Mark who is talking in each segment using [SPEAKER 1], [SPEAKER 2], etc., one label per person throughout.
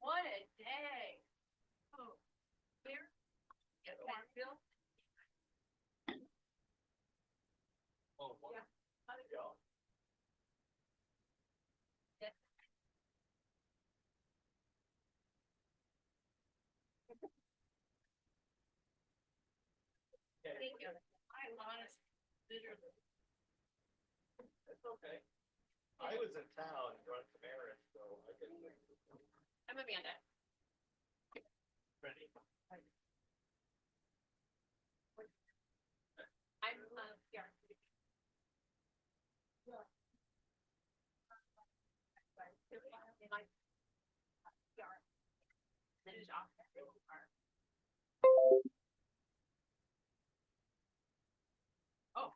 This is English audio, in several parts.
[SPEAKER 1] What a day. Oh, there. Get one, Bill.
[SPEAKER 2] Oh,
[SPEAKER 1] Yeah. How did it go? Thank you. I'm honest. Literally.
[SPEAKER 2] It's okay. I was in town running some errands, so I didn't.
[SPEAKER 1] I'm Amanda.
[SPEAKER 2] Ready?
[SPEAKER 1] I'm, yeah. Oh.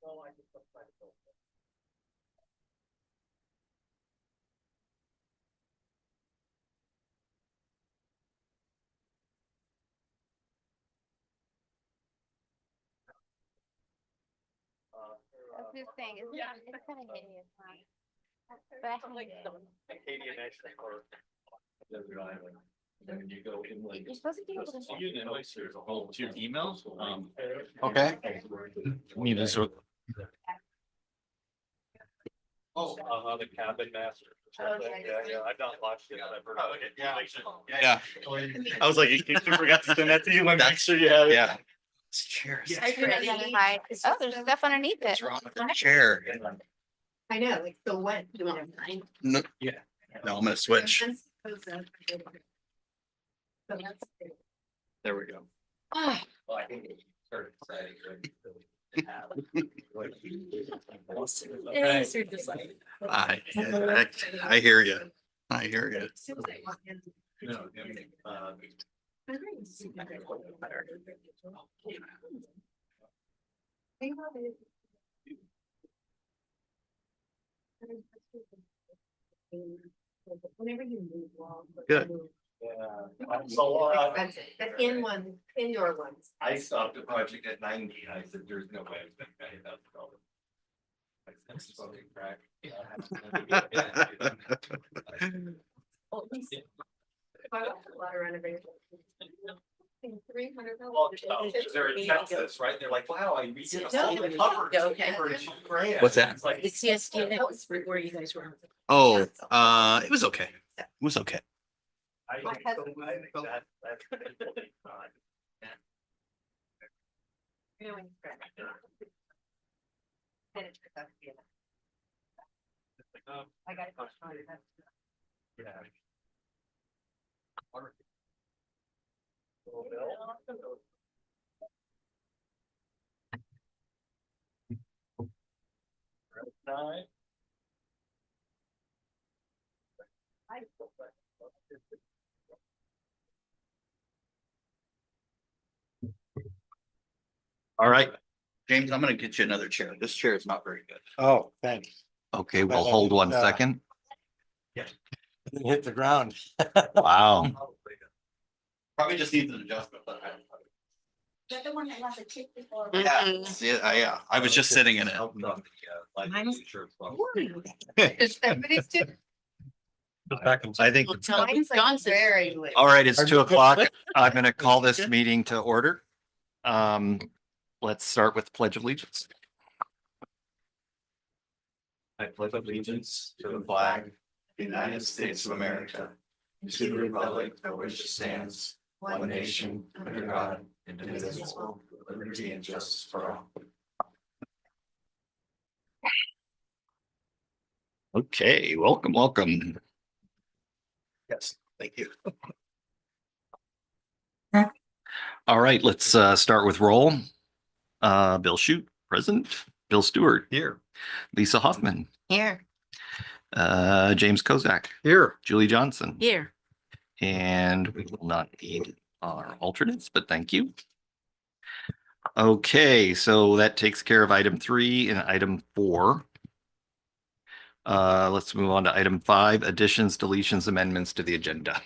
[SPEAKER 2] No, I just tried to go.
[SPEAKER 3] That's his thing, isn't it? It's kind of hideous. But I hate it.
[SPEAKER 2] Acadian actually, or. Desert Island. Then you go in like.
[SPEAKER 3] You're supposed to be able to.
[SPEAKER 2] You know, there's a whole two emails.
[SPEAKER 4] Okay.
[SPEAKER 2] Me, this. Oh, the cabin master. Yeah, I've not watched it, but I've heard.
[SPEAKER 4] Oh,
[SPEAKER 2] of it.
[SPEAKER 4] Yeah.
[SPEAKER 2] I was like, you forgot to send that to you, let me make sure you have it.
[SPEAKER 4] Yeah. It's chairs.
[SPEAKER 3] I can identify. Oh, there's stuff underneath it.
[SPEAKER 4] What's wrong with the chair?
[SPEAKER 5] I know, like, so what? You want to sign?
[SPEAKER 4] No,
[SPEAKER 2] Yeah.
[SPEAKER 4] no, I'm gonna switch. There we go.
[SPEAKER 2] Well, I think it's sort of exciting, right?
[SPEAKER 4] I hear you. I hear you.
[SPEAKER 2] No,
[SPEAKER 5] Whenever you move along.
[SPEAKER 4] Good.
[SPEAKER 2] yeah. So,
[SPEAKER 5] Expensive, but in one, in your ones.
[SPEAKER 2] I stopped the project at 90. I said, there's no way I'm gonna pay that. That's fucking crack.
[SPEAKER 5] Well, at least- A lot of renovation.
[SPEAKER 2] Well, they're in Texas, right? They're like, wow, I redid a
[SPEAKER 5] No,
[SPEAKER 2] whole cover
[SPEAKER 5] okay.
[SPEAKER 2] for $2,000.
[SPEAKER 4] What's that?
[SPEAKER 2] It's like,
[SPEAKER 5] The CSD, that was where you guys were.
[SPEAKER 4] Oh, it was okay. It was okay.
[SPEAKER 2] I think that, that's.
[SPEAKER 5] I got it.
[SPEAKER 2] Yeah. Nine.
[SPEAKER 4] All right. James, I'm gonna get you another chair. This chair is not very good.
[SPEAKER 6] Oh, thanks.
[SPEAKER 4] Okay, we'll hold one second.
[SPEAKER 6] Hit the ground.
[SPEAKER 4] Wow. Probably just needs an adjustment, but
[SPEAKER 5] That the one that has a tick before?
[SPEAKER 4] yeah, I was just sitting in it.
[SPEAKER 5] Mine is-
[SPEAKER 4] I think,
[SPEAKER 5] Mine's like very.
[SPEAKER 4] all right, it's 2:00. I'm gonna call this meeting to order. Let's start with the Pledge of Allegiance.
[SPEAKER 2] I pledge allegiance to the flag of the United States of America, to the republic for which it stands, one nation, under God, indivisible, with liberty and justice for all.
[SPEAKER 4] Okay, welcome. Yes, thank you. All right, let's start with roll. Bill Shute, present. Bill Stewart.
[SPEAKER 2] Here.
[SPEAKER 4] Lisa Hoffman.
[SPEAKER 3] Here.
[SPEAKER 4] James Kozak.
[SPEAKER 2] Here.
[SPEAKER 4] Julie Johnson.
[SPEAKER 3] Here.
[SPEAKER 4] And we will not need our alternates, but thank you. Okay, so that takes care of item 3 and item 4. Let's move on to item 5, additions, deletions, amendments to the agenda.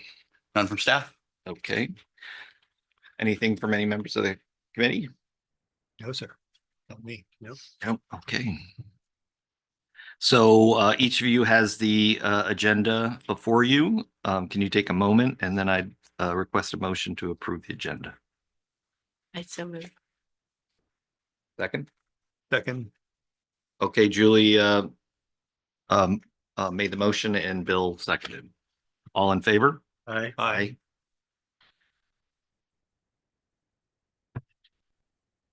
[SPEAKER 2] None from staff?
[SPEAKER 4] Okay. Anything from any members of the committee?
[SPEAKER 6] No, sir. Not me. No.
[SPEAKER 4] Nope. Okay. So each of you has the agenda before you. Can you take a moment and then I'd request a motion to approve the agenda?
[SPEAKER 3] I so move.
[SPEAKER 4] Second.
[SPEAKER 6] Second.
[SPEAKER 4] Okay, Julie made the motion and Bill seconded. All in favor?
[SPEAKER 6] Aye.
[SPEAKER 4] Aye.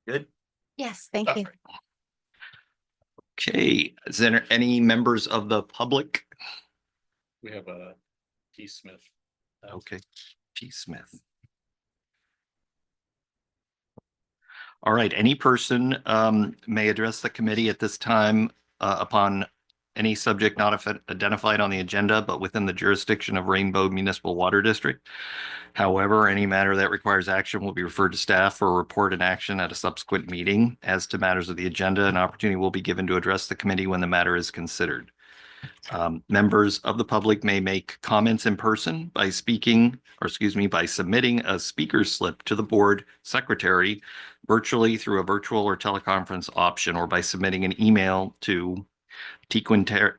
[SPEAKER 4] Good.
[SPEAKER 3] Yes, thank you.
[SPEAKER 4] Okay, is there any members of the public?
[SPEAKER 6] We have a T. Smith.
[SPEAKER 4] Okay, T. Smith. All right, any person may address the committee at this time upon any subject not identified on the agenda, but within the jurisdiction of Rainbow Municipal Water District. However, any matter that requires action will be referred to staff for a report and action at a subsequent meeting. As to matters of the agenda, an opportunity will be given to address the committee when the matter is considered. Members of the public may make comments in person by speaking, or excuse me, by submitting a speaker slip to the board secretary virtually through a virtual or teleconference option, or by submitting an email to Quintanara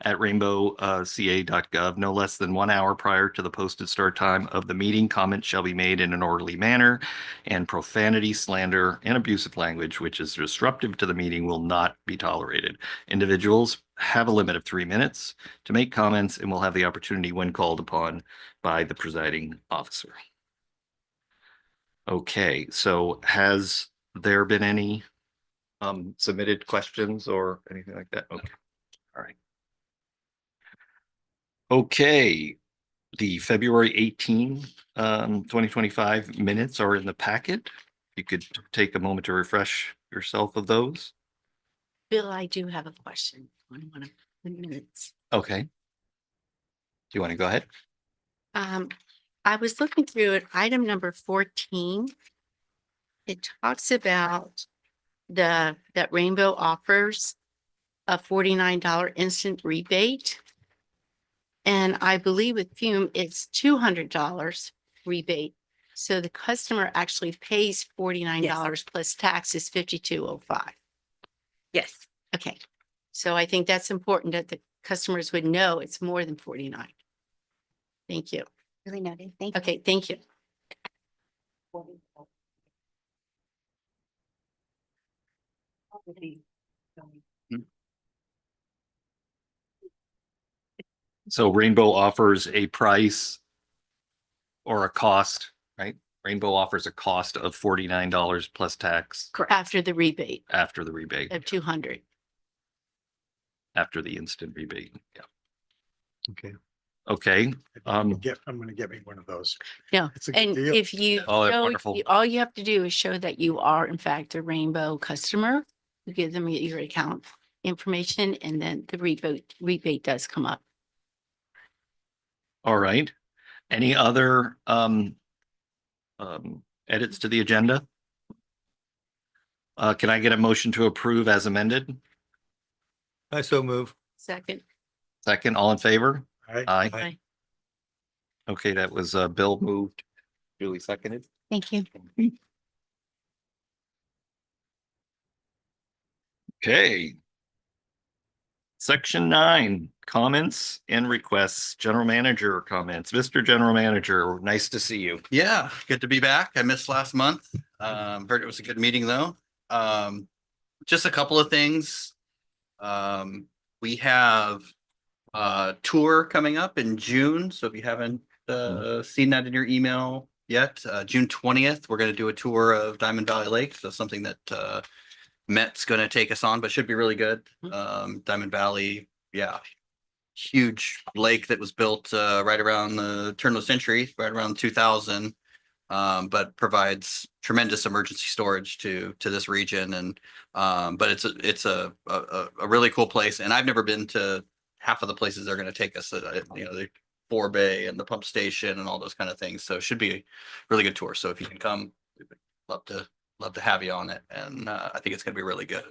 [SPEAKER 4] at rainbowca.gov no less than 1 hour prior to the posted start time of the meeting. Comments shall be made in an orderly manner, and profanity, slander, and abusive language which is disruptive to the meeting will not be tolerated. Individuals have a limit of 3 minutes to make comments and will have the opportunity when called upon by the presiding officer. Okay, so has there been any submitted questions or anything like that? Okay. All right. Okay. The February 18, 2025 minutes are in the packet. You could take a moment to refresh yourself of those.
[SPEAKER 3] Bill, I do have a question on one of the minutes.
[SPEAKER 4] Okay. Do you want to go ahead?
[SPEAKER 3] I was looking through it, item number 14. It talks about that Rainbow offers a $49 instant rebate. And I believe with Fume, it's $200 rebate. So the customer actually pays $49 plus tax is $52.05.
[SPEAKER 5] Yes.
[SPEAKER 3] Okay. So I think that's important that the customers would know it's more than 49. Thank you.
[SPEAKER 7] Really noted. Thank you.
[SPEAKER 3] Okay, thank you.
[SPEAKER 4] So Rainbow offers a price or a cost, right? Rainbow offers a cost of $49 plus tax
[SPEAKER 3] After the rebate
[SPEAKER 4] after the rebate,
[SPEAKER 3] of 200.
[SPEAKER 4] after the instant rebate. Yeah.
[SPEAKER 6] Okay.
[SPEAKER 4] Okay.
[SPEAKER 6] I'm gonna get me one of those.
[SPEAKER 3] No,
[SPEAKER 6] It's a good
[SPEAKER 3] and
[SPEAKER 6] deal.
[SPEAKER 3] if you,
[SPEAKER 4] Oh, they're
[SPEAKER 3] show-
[SPEAKER 4] wonderful.
[SPEAKER 3] all you have to do is show that you are in fact a Rainbow customer. You give them your account information and then the rebate does come up.
[SPEAKER 4] All right. Any other edits to the agenda? Can I get a motion to approve as amended?
[SPEAKER 6] I so move.
[SPEAKER 3] Second.
[SPEAKER 4] Second, all in favor? Aye.
[SPEAKER 3] Aye.
[SPEAKER 4] Okay, that was Bill moved. Julie seconded.
[SPEAKER 7] Thank you.
[SPEAKER 4] Okay. Section 9, comments and requests. General manager comments. Mr. General Manager, nice to see you.
[SPEAKER 2] Yeah, good to be back. I missed last month. Heard it was a good meeting though. Just a couple of things. We have a tour coming up in June. So if you haven't seen that in your email yet, June 20th, we're going to do a tour of Diamond Valley Lake. So something that Met's going to take us on, but should be really good. Diamond Valley, yeah, huge lake that was built right around the turn of the century, right around 2000. But provides tremendous emergency storage to this region, and but it's a really cool place. And I've never been to half of the places they're going to take us. You know, the Forebay and the pump station and all those kind of things. So it should be a really good tour. So if you can come, we'd love to have you on it, and I think it's going to be really good.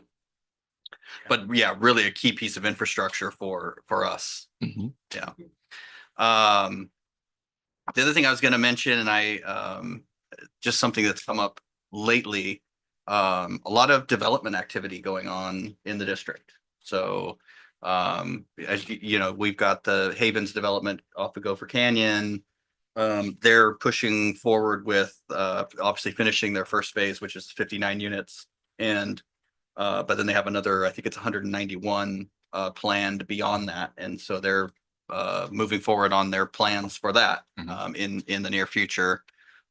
[SPEAKER 2] But yeah, really a key piece of infrastructure for us.
[SPEAKER 4] Mhm.
[SPEAKER 2] Yeah. The other thing I was going to mention, and just something that's come up lately, a lot of development activity going on in the district. So, as you know, we've got the Havens development off the Gopher Canyon. They're pushing forward with obviously finishing their first phase, which is 59 units, and but then they have another, I think it's 191 planned beyond that, and so they're moving forward on their plans for that in the near future.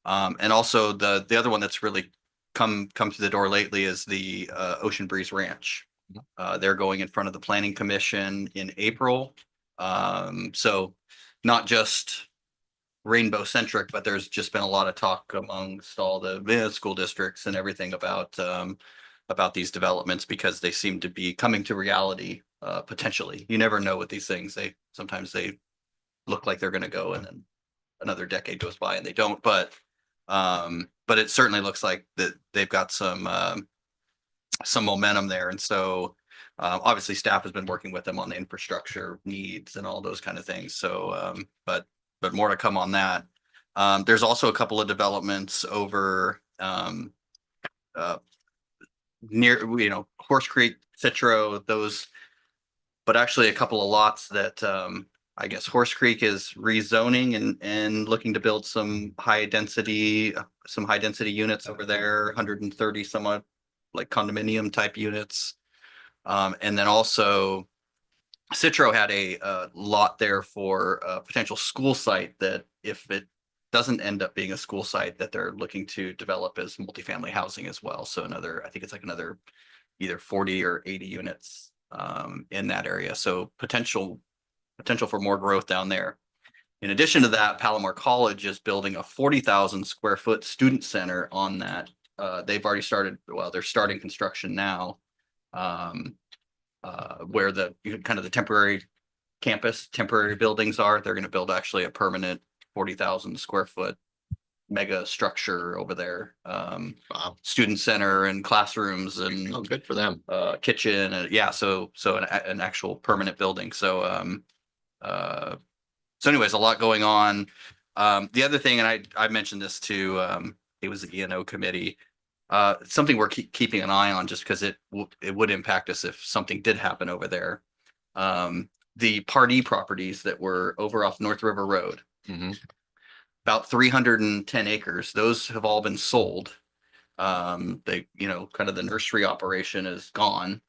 [SPEAKER 2] And also the other one that's really come to the door lately is the Ocean Breeze Ranch. They're going in front of the Planning Commission in April. So not just rainbow centric, but there's just been a lot of talk amongst all the school districts and everything about these developments, because they seem to be coming to reality. Potentially, you never know with these things. Sometimes they look like they're going to go, and then another decade goes by and they don't. But it certainly looks like that they've got some momentum there, and so obviously staff has been working with them on the infrastructure needs and all those kind of things. So, but more to come on that. There's also a couple of developments over near, Horse Creek, Citro, those. But actually a couple of lots that I guess Horse Creek is rezoning and looking to build some high density units over there, 130 somewhat, like condominium type units. And then also Citro had a lot there for a potential school site that, if it doesn't end up being a school site, that they're looking to develop as multifamily housing as well. So I think it's like another either 40 or 80 units in that area. So potential for more growth down there. In addition to that, Palomar College is building a 40,000 square foot student center on that. They've already started, they're starting construction now, where the kind of the temporary buildings are. They're going to build actually a permanent 40,000 square foot mega structure over there.
[SPEAKER 4] Wow.
[SPEAKER 2] Student center and classrooms and
[SPEAKER 4] Good for them.
[SPEAKER 2] kitchen. So an actual permanent building. So anyways, a lot going on. The other thing, and I mentioned this to it was the E&O committee. Something we're keeping an eye on, just because it would impact us if something did happen over there. The Part E properties that were over off North River Road.
[SPEAKER 4] Mhm.
[SPEAKER 2] About 310 acres. Those have all been sold. They, kind of the nursery operation is gone.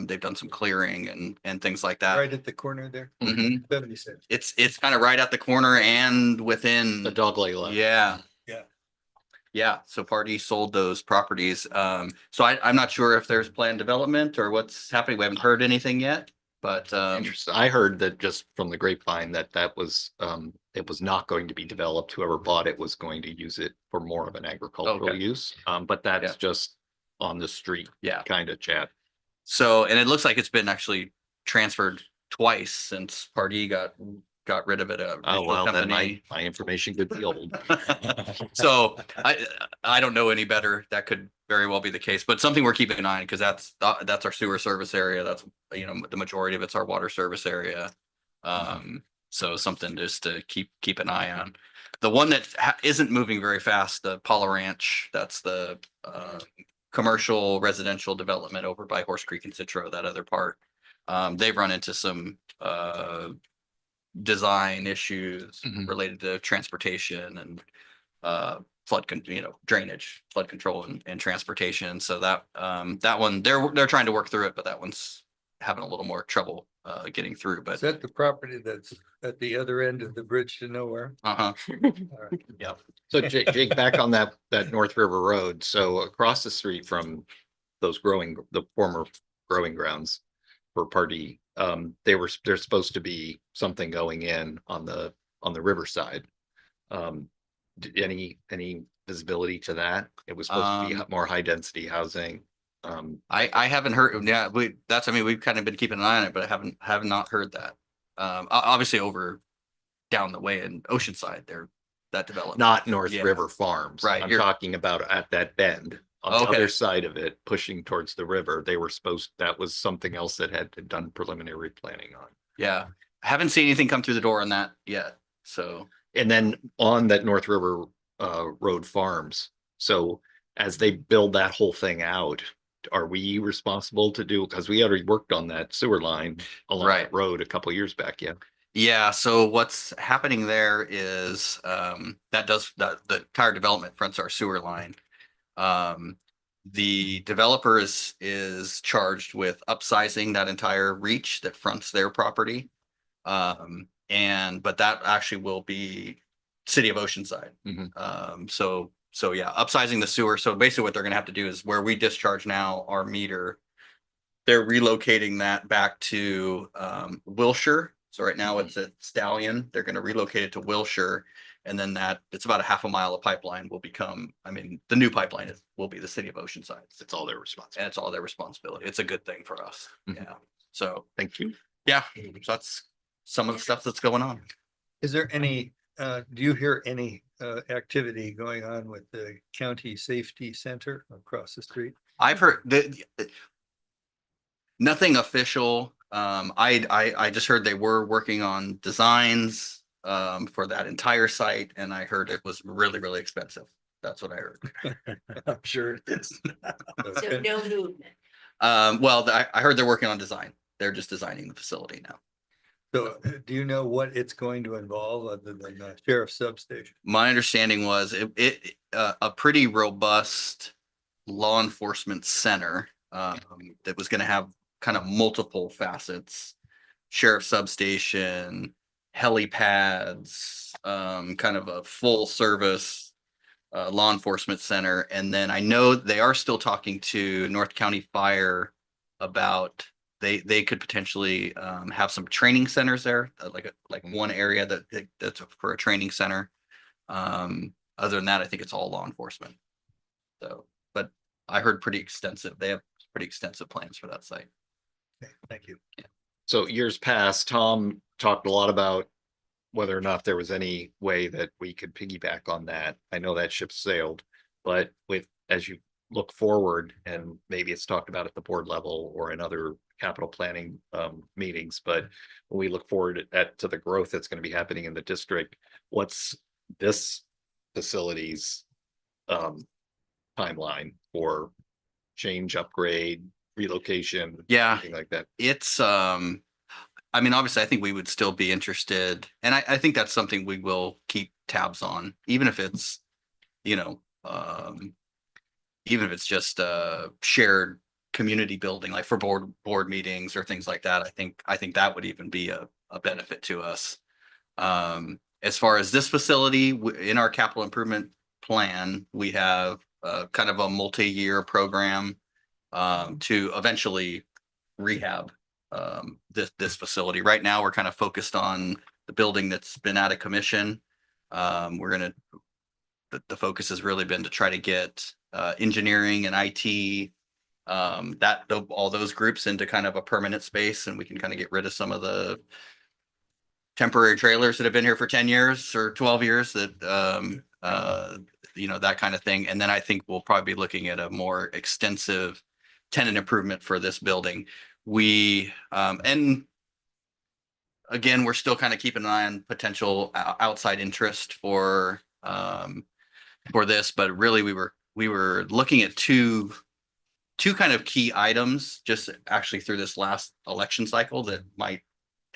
[SPEAKER 2] They've done some clearing and things like that.
[SPEAKER 6] Right at the corner there.
[SPEAKER 2] Mhm.
[SPEAKER 6] 76.
[SPEAKER 2] It's kind of right at the corner and within
[SPEAKER 4] The dog leg left.
[SPEAKER 2] Yeah.
[SPEAKER 6] Yeah.
[SPEAKER 2] Yeah. So Party sold those properties. So I'm not sure if there's planned development or what's happening. We haven't heard anything yet, but
[SPEAKER 4] Interesting. I heard that just from the grapevine that was it was not going to be developed. Whoever bought it was going to use it for more of an agricultural
[SPEAKER 2] Okay.
[SPEAKER 4] use. But that's
[SPEAKER 2] Yeah.
[SPEAKER 4] just on the street
[SPEAKER 2] yeah.
[SPEAKER 4] kind of chat.
[SPEAKER 2] So, and it looks like it's been actually transferred twice since Party got rid of it.
[SPEAKER 4] Oh, well, then
[SPEAKER 2] company.
[SPEAKER 4] my information could be old.
[SPEAKER 2] So I don't know any better. That could very well be the case, but something we're keeping an eye on, because that's our sewer service area. That's, the majority of it's our water service area. So something just to keep an eye on. The one that isn't moving very fast, the Paula Ranch, that's the commercial residential development over by Horse Creek and Citro, that other part. They've run into some design issues
[SPEAKER 4] Mhm.
[SPEAKER 2] related to transportation and drainage, flood control and transportation. So that one, they're trying to work through it, but that one's having a little more trouble getting through.
[SPEAKER 6] Is
[SPEAKER 2] But
[SPEAKER 6] that the property that's at the other end of the bridge to nowhere?
[SPEAKER 2] uh-huh.
[SPEAKER 6] All right.
[SPEAKER 2] Yeah.
[SPEAKER 4] So Jake, back on that North River Road. So across the street from the former growing grounds, for Pardee. There's supposed to be something going in on the riverside. Any visibility to that? It was supposed to be more high density housing.
[SPEAKER 2] I haven't heard, yeah, I mean, we've kind of been keeping an eye on it, but I have not heard that. Obviously over down the way in Oceanside there, that development.
[SPEAKER 4] Not North
[SPEAKER 2] Yeah.
[SPEAKER 4] River Farms.
[SPEAKER 2] Right,
[SPEAKER 4] I'm
[SPEAKER 2] you're-
[SPEAKER 4] talking about at that bend. On the
[SPEAKER 2] Okay.
[SPEAKER 4] other side of it, pushing towards the river, that was something else that had been done preliminary planning on.
[SPEAKER 2] Yeah, I haven't seen anything come through the door on that yet, so.
[SPEAKER 4] And then on that North River Road Farms. So as they build that whole thing out, are we responsible to do, because we already worked on that sewer line along
[SPEAKER 2] Right.
[SPEAKER 4] that road a couple of years back, yeah.
[SPEAKER 2] Yeah, so what's happening there is the entire development fronts our sewer line. The developer is charged with upsizing that entire reach that fronts their property. But that actually will be City of Oceanside.
[SPEAKER 4] Mhm.
[SPEAKER 2] So yeah, upsizing the sewer. So basically what they're gonna have to do is where we discharge now our meter, they're relocating that back to Wilshire. So right now it's at Stallion. They're gonna relocate it to Wilshire. And then it's about a half a mile of pipeline will become, I mean, the new pipeline will be the City of Oceanside.
[SPEAKER 4] It's all their responsibility.
[SPEAKER 2] And it's all their responsibility. It's a good thing for us.
[SPEAKER 4] Mhm.
[SPEAKER 2] Yeah. So,
[SPEAKER 4] Thank you.
[SPEAKER 2] yeah, so that's some of the stuff that's going on.
[SPEAKER 6] Is there any, do you hear any activity going on with the County Safety Center across the street?
[SPEAKER 2] I've heard that nothing official. I just heard they were working on designs for that entire site, and I heard it was really, really expensive. That's what I heard.
[SPEAKER 6] I'm sure it is.
[SPEAKER 3] So no movement.
[SPEAKER 2] Well, I heard they're working on design. They're just designing the facility now.
[SPEAKER 6] So do you know what it's going to involve other than the sheriff's substation?
[SPEAKER 2] My understanding was a pretty robust law enforcement center that was going to have kind of multiple facets, sheriff substation, helipads, kind of a full service law enforcement center. And then I know they are still talking to North County Fire about they could potentially have some training centers there, like one area that's for a training center. Other than that, I think it's all law enforcement. So, but I heard they have pretty extensive plans for that site.
[SPEAKER 6] Okay, thank you.
[SPEAKER 4] So years past, Tom talked a lot about whether or not there was any way that we could piggyback on that. I know that ship sailed, but as you look forward, and maybe it's talked about at the board level or in other capital planning meetings, but when we look forward to the growth that's going to be happening in the district, what's this facility's timeline for change, upgrade, relocation?
[SPEAKER 2] Yeah.
[SPEAKER 4] Anything like that?
[SPEAKER 2] It's I mean, obviously I think we would still be interested, and I think that's something we will keep tabs on, even if it's, even if it's just a shared community building, like for board meetings or things like that. I think that would even be a benefit to us. As far as this facility, in our capital improvement plan, we have kind of a multi-year program to eventually rehab this facility. Right now, we're kind of focused on the building that's been out of commission. The focus has really been to try to get engineering and IT, all those groups into kind of a permanent space, and we can kind of get rid of some of the temporary trailers that have been here for 10 years or 12 years that that kind of thing. And then I think we'll probably be looking at a more extensive tenant improvement for this building. And again, we're still kind of keeping an eye on potential outside interest for this, but really we were looking at two kind of key items just actually through this last election cycle that might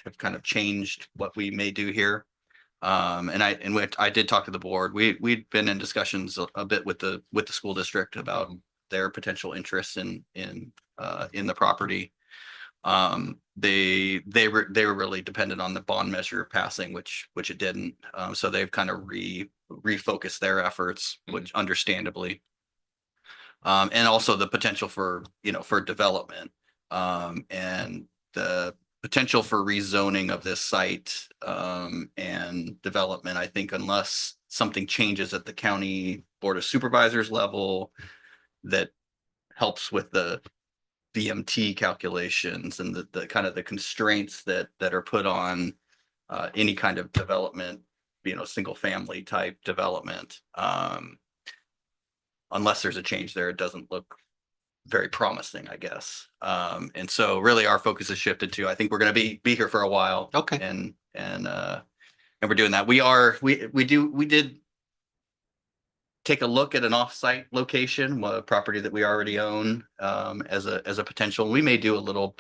[SPEAKER 2] have kind of changed what we may do here. And I did talk to the board. We'd been in discussions a bit with the school district about their potential interest in the property. They were really dependent on the bond measure passing, which it didn't. So they've kind of refocused their efforts, which understandably, and also the potential for development. And the potential for rezoning of this site and development, I think unless something changes at the county board of supervisors level that helps with the VMT calculations and the kind of the constraints that are put on any kind of development, single family type development. Unless there's a change there, it doesn't look very promising, I guess. And so really our focus has shifted to, I think we're going to be here for a while.
[SPEAKER 4] Okay.
[SPEAKER 2] And we're doing that. We did take a look at an off-site location, a property that we already own, as a potential. We may do a little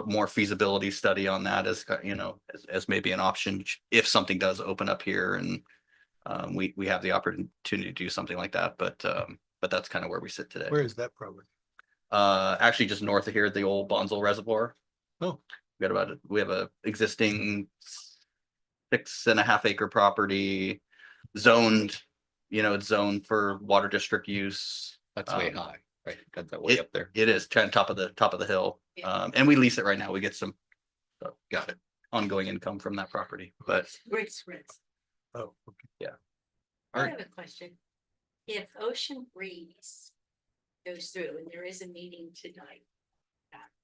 [SPEAKER 2] more feasibility study on that as maybe an option if something does open up here and we have the opportunity to do something like that. But that's kind of where we sit today.
[SPEAKER 6] Where is that property?
[SPEAKER 2] Actually just north of here, the old Bonsall Reservoir.
[SPEAKER 6] Oh.
[SPEAKER 2] We have a existing 6.5 acre property zoned, it's zoned for water district use.
[SPEAKER 4] That's way high, right? Got that way up there.
[SPEAKER 2] It is top of the hill. And we lease it right now. We get some ongoing income from that property, but
[SPEAKER 5] Great.
[SPEAKER 6] Oh, okay.
[SPEAKER 2] Yeah.
[SPEAKER 5] I
[SPEAKER 2] Alright.
[SPEAKER 5] have a question. If Ocean Breeze goes through and there is a meeting tonight,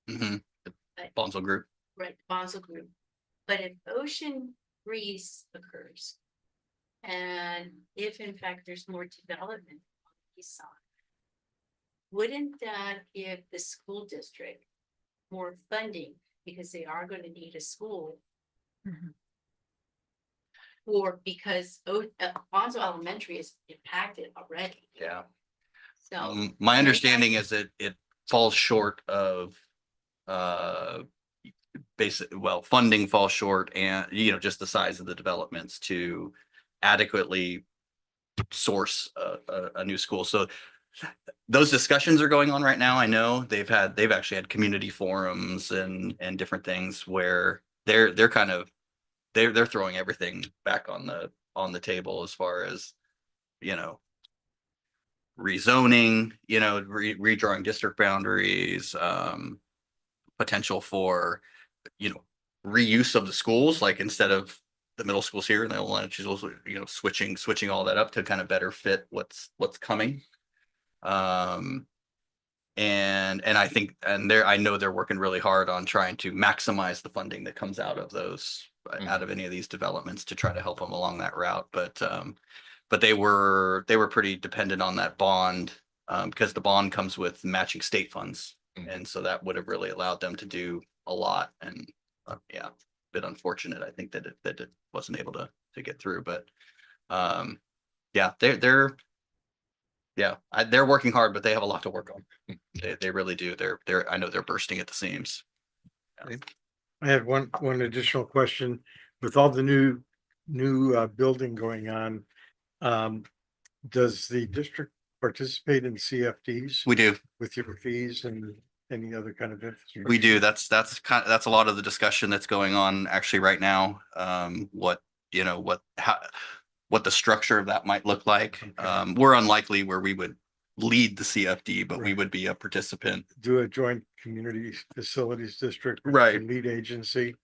[SPEAKER 2] mhm, the
[SPEAKER 5] But-
[SPEAKER 2] Bonsall Group.
[SPEAKER 5] right, Basel Group, but if Ocean Breeze occurs, and if in fact there's more development on the east side, wouldn't that give the school district more funding because they are going to need a school? Or because Bonsall Elementary is impacted already,
[SPEAKER 2] Yeah.
[SPEAKER 5] so.
[SPEAKER 2] My understanding is that it falls short of funding falls short and, just the size of the developments to adequately source a new school. So those discussions are going on right now. I know they've actually had community forums and different things where they're throwing everything back on the table as far as, rezoning, redrawing district boundaries, potential for, reuse of the schools, like instead of the middle schools here and the elementary schools, switching all that up to kind of better fit what's coming. And I think, I know they're working really hard on trying to maximize the funding that comes out of those, out of any of these developments to try to help them along that route. But they were pretty dependent on that bond, because the bond comes with matching state funds. And so that would have really allowed them to do a lot. And a bit unfortunate, I think that it wasn't able to get through, but they're working hard, but they have a lot to work on. They really do. I know they're bursting at the seams.
[SPEAKER 7] I had one additional question. With all the new building going on, does the district participate in CFDs
[SPEAKER 2] We do.
[SPEAKER 7] with your fees and any other kind of infrastructure?
[SPEAKER 2] We do. That's a lot of the discussion that's going on actually right now. What the structure of that might look like.
[SPEAKER 7] Okay.
[SPEAKER 2] We're unlikely where we would lead the CFD, but we
[SPEAKER 7] Right.
[SPEAKER 2] would be a participant.
[SPEAKER 7] Do a joint community facilities district. with
[SPEAKER 2] Right.
[SPEAKER 7] the Lead agency,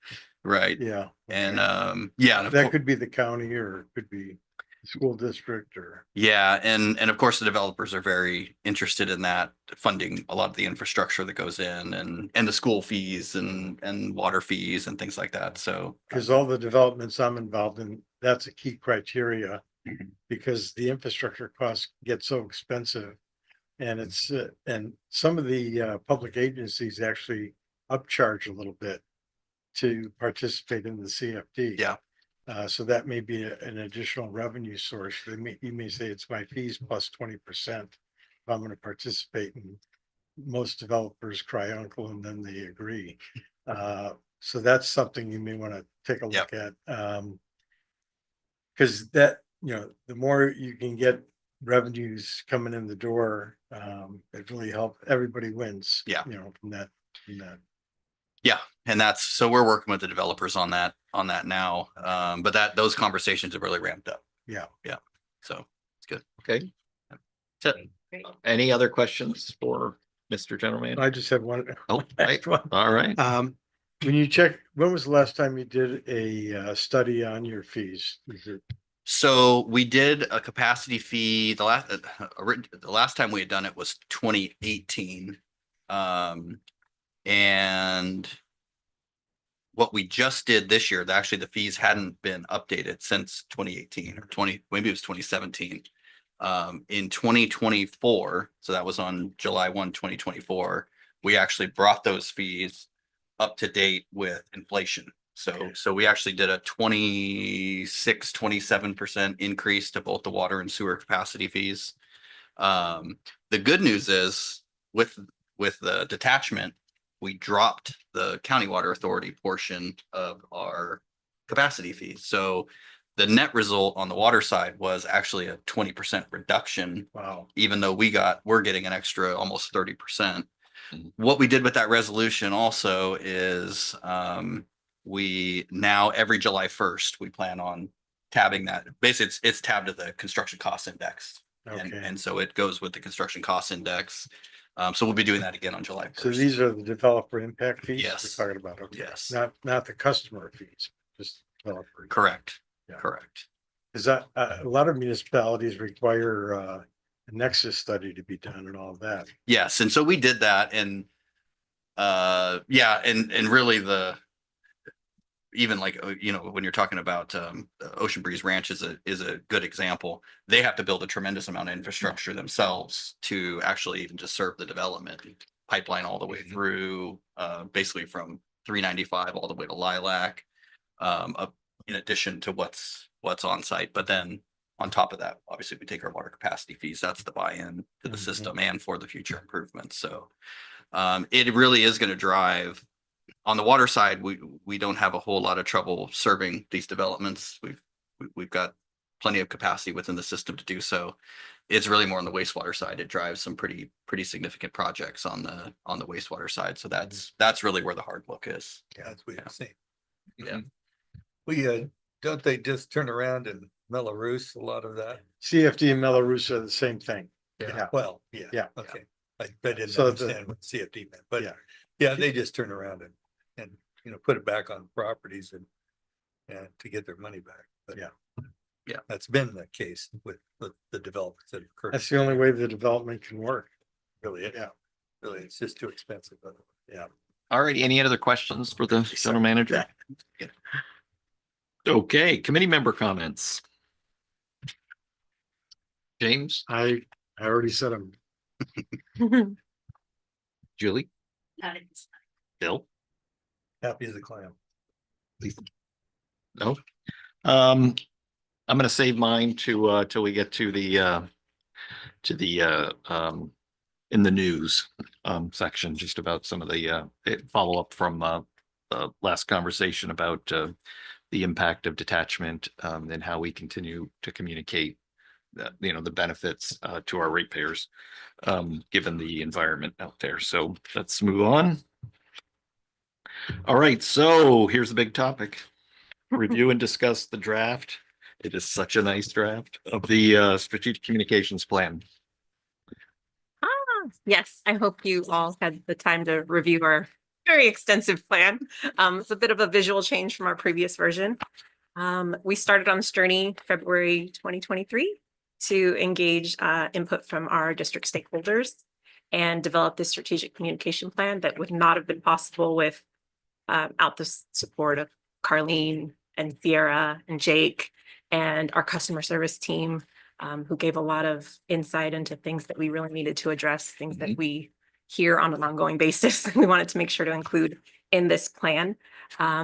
[SPEAKER 2] Right.
[SPEAKER 7] yeah.
[SPEAKER 2] And
[SPEAKER 7] okay.
[SPEAKER 2] and of
[SPEAKER 7] That
[SPEAKER 2] cour-
[SPEAKER 7] could be the county or it could be the school district or.
[SPEAKER 2] yeah, and of course the developers are very interested in that, funding a lot of the infrastructure that goes in and the school fees and water fees and things like that. So
[SPEAKER 7] Because all the developments I'm involved in, that's a key criteria.
[SPEAKER 2] Mhm.
[SPEAKER 7] Because the infrastructure costs get so expensive. And and some of the public agencies actually upcharge a little bit to participate in the CFD.
[SPEAKER 2] Yeah.
[SPEAKER 7] So that may be an additional revenue source. You may say it's my fees plus 20% if I'm going to participate, and most developers cry uncle and then they agree. So that's something you may want to take a look at. Because that, the more you can get revenues coming in the door, it really helps. Everybody wins.
[SPEAKER 2] Yeah.
[SPEAKER 7] From that.
[SPEAKER 2] yeah, and so we're working with the developers on that now. But those conversations have really ramped up.
[SPEAKER 7] Yeah.
[SPEAKER 2] So it's good.
[SPEAKER 4] Okay.
[SPEAKER 2] That's it.
[SPEAKER 5] Great.
[SPEAKER 4] Any other questions for Mr. General Manager?
[SPEAKER 7] I just have one.
[SPEAKER 4] Oh,
[SPEAKER 7] one
[SPEAKER 4] right.
[SPEAKER 7] last one.
[SPEAKER 4] All right.
[SPEAKER 7] When you check, when was the last time you did a study on your fees? Is it
[SPEAKER 2] So we did a capacity fee, the last time we had done it was 2018. And what we just did this year, actually the fees hadn't been updated since 2018 or maybe it was 2017. In 2024, so that was on July 1, 2024, we actually brought those fees up to date with inflation. So we actually did a 27% increase to both the water and sewer capacity fees. The good news is with the detachment, we dropped the county water authority portion of our capacity fees. So the net result on the water side was actually a 20% reduction,
[SPEAKER 7] wow?
[SPEAKER 2] even though we're getting an extra almost 30%.
[SPEAKER 4] Mhm.
[SPEAKER 2] What we did with that resolution also is we now every July 1st, we plan on tabbing that. Basically, it's tabbed to the construction cost index.
[SPEAKER 7] Okay.
[SPEAKER 2] And so it goes with the construction cost index. So we'll be doing that again on July 1st.
[SPEAKER 7] So these are the developer impact fees
[SPEAKER 2] Yes.
[SPEAKER 7] we're talking about? Okay.
[SPEAKER 2] Yes.
[SPEAKER 7] Not the customer fees, just developer.
[SPEAKER 2] Correct.
[SPEAKER 7] Yeah.
[SPEAKER 2] Correct.
[SPEAKER 7] Is that, a lot of municipalities require a nexus study to be done and all of that.
[SPEAKER 2] Yes. And so we did that and yeah, and really even like, when you're talking about Ocean Breeze Ranch is a good example. They have to build a tremendous amount of infrastructure themselves to actually even just serve the development pipeline all the way through, basically from 395 all the way to Lilac, in addition to what's on site. But then on top of that, obviously we take our water capacity fees. That's the buy-in to the system and for the future improvements. So it really is going to drive. On the water side, we don't have a whole lot of trouble serving these developments. We've got plenty of capacity within the system to do so. It's really more on the wastewater side. It drives some pretty significant projects on the wastewater side. So that's really where the hard look is.
[SPEAKER 6] Yeah, that's what you're saying.
[SPEAKER 2] Yeah.
[SPEAKER 6] We, don't they just turn around and Melrose a lot of that?
[SPEAKER 7] CFD and Melrose are the same thing. Yeah.
[SPEAKER 6] Well, yeah.
[SPEAKER 7] Yeah.
[SPEAKER 6] Okay. I didn't
[SPEAKER 7] So the-
[SPEAKER 6] understand what CFD meant, but
[SPEAKER 7] Yeah.
[SPEAKER 6] yeah, they just turn around and put it back on properties and to get their money back. But
[SPEAKER 7] Yeah.
[SPEAKER 2] Yeah.
[SPEAKER 6] That's been the case with the developments that have occurred.
[SPEAKER 7] That's the only way the development can work.
[SPEAKER 6] Really,
[SPEAKER 7] Yeah.
[SPEAKER 6] really, it's just too expensive.
[SPEAKER 7] Yeah.
[SPEAKER 4] All righty. Any other questions for the general manager? Okay, committee member comments. James,
[SPEAKER 7] I already said them.
[SPEAKER 4] Julie,
[SPEAKER 5] Not at this time.
[SPEAKER 4] Bill?
[SPEAKER 6] Happy as a clam.
[SPEAKER 4] No. I'm gonna save mine to till we get to the in the news section, just about some of the follow up from the last conversation about the impact of detachment and how we continue to communicate that, the benefits to our ratepayers given the environment out there. So let's move on. All right, so here's the big topic. Review and discuss the draft. It is such a nice draft of the strategic communications plan.
[SPEAKER 8] Yes, I hope you all had the time to review our very extensive plan. It's a bit of a visual change from our previous version. We started on this journey February 2023 to engage input from our district stakeholders and develop this strategic communication plan that would not have been possible without the support of Carlene and Sierra and Jake and our customer service team, who gave a lot of insight into things that we really needed to address, things that we hear on an ongoing basis. We wanted to make sure to include in this plan.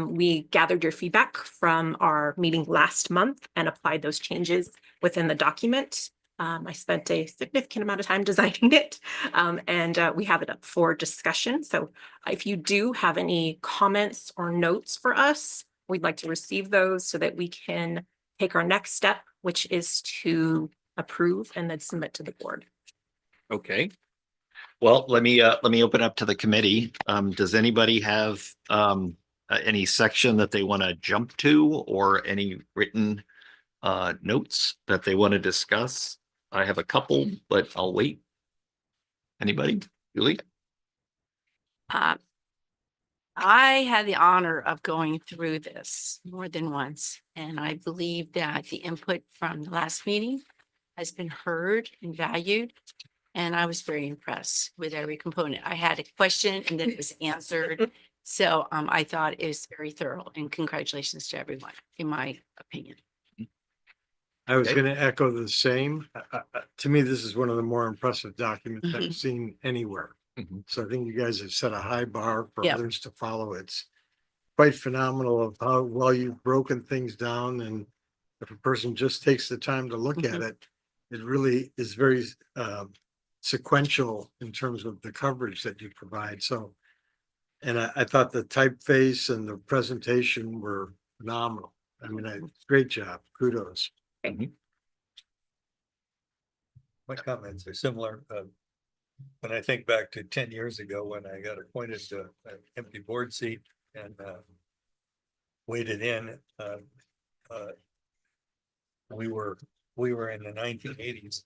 [SPEAKER 8] We gathered your feedback from our meeting last month and applied those changes within the document. I spent a significant amount of time designing it, and we have it up for discussion. So if you do have any comments or notes for us, we'd like to receive those so that we can take our next step, which is to approve and then submit to the board.
[SPEAKER 4] Okay. Well, let me open up to the committee. Does anybody have any section that they want to jump to or any written notes that they want to discuss? I have a couple, but I'll wait. Anybody? Julie?
[SPEAKER 3] Uh, I had the honor of going through this more than once, and I believe that the input from the last meeting has been heard and valued. And I was very impressed with every component. I had a question and then it was answered. So I thought it was very thorough, and congratulations to everyone, in my opinion.
[SPEAKER 7] I was
[SPEAKER 4] Okay.
[SPEAKER 7] gonna echo the same. To me, this is one of the more impressive documents
[SPEAKER 3] Mhm.
[SPEAKER 7] I've seen anywhere.
[SPEAKER 4] Mhm.
[SPEAKER 7] So I think you guys have set a high bar for
[SPEAKER 3] Yeah.
[SPEAKER 7] others to follow. It's quite phenomenal of how well you've broken things down, and if a person just takes the time to look at it, it really is very sequential in terms of the coverage that you provide. So, and I thought the typeface and the presentation were phenomenal. I mean, great job. Kudos.
[SPEAKER 6] My comments are similar. When I think back to 10 years ago, when I got appointed to an empty board seat and waited in, we were in the 1980s.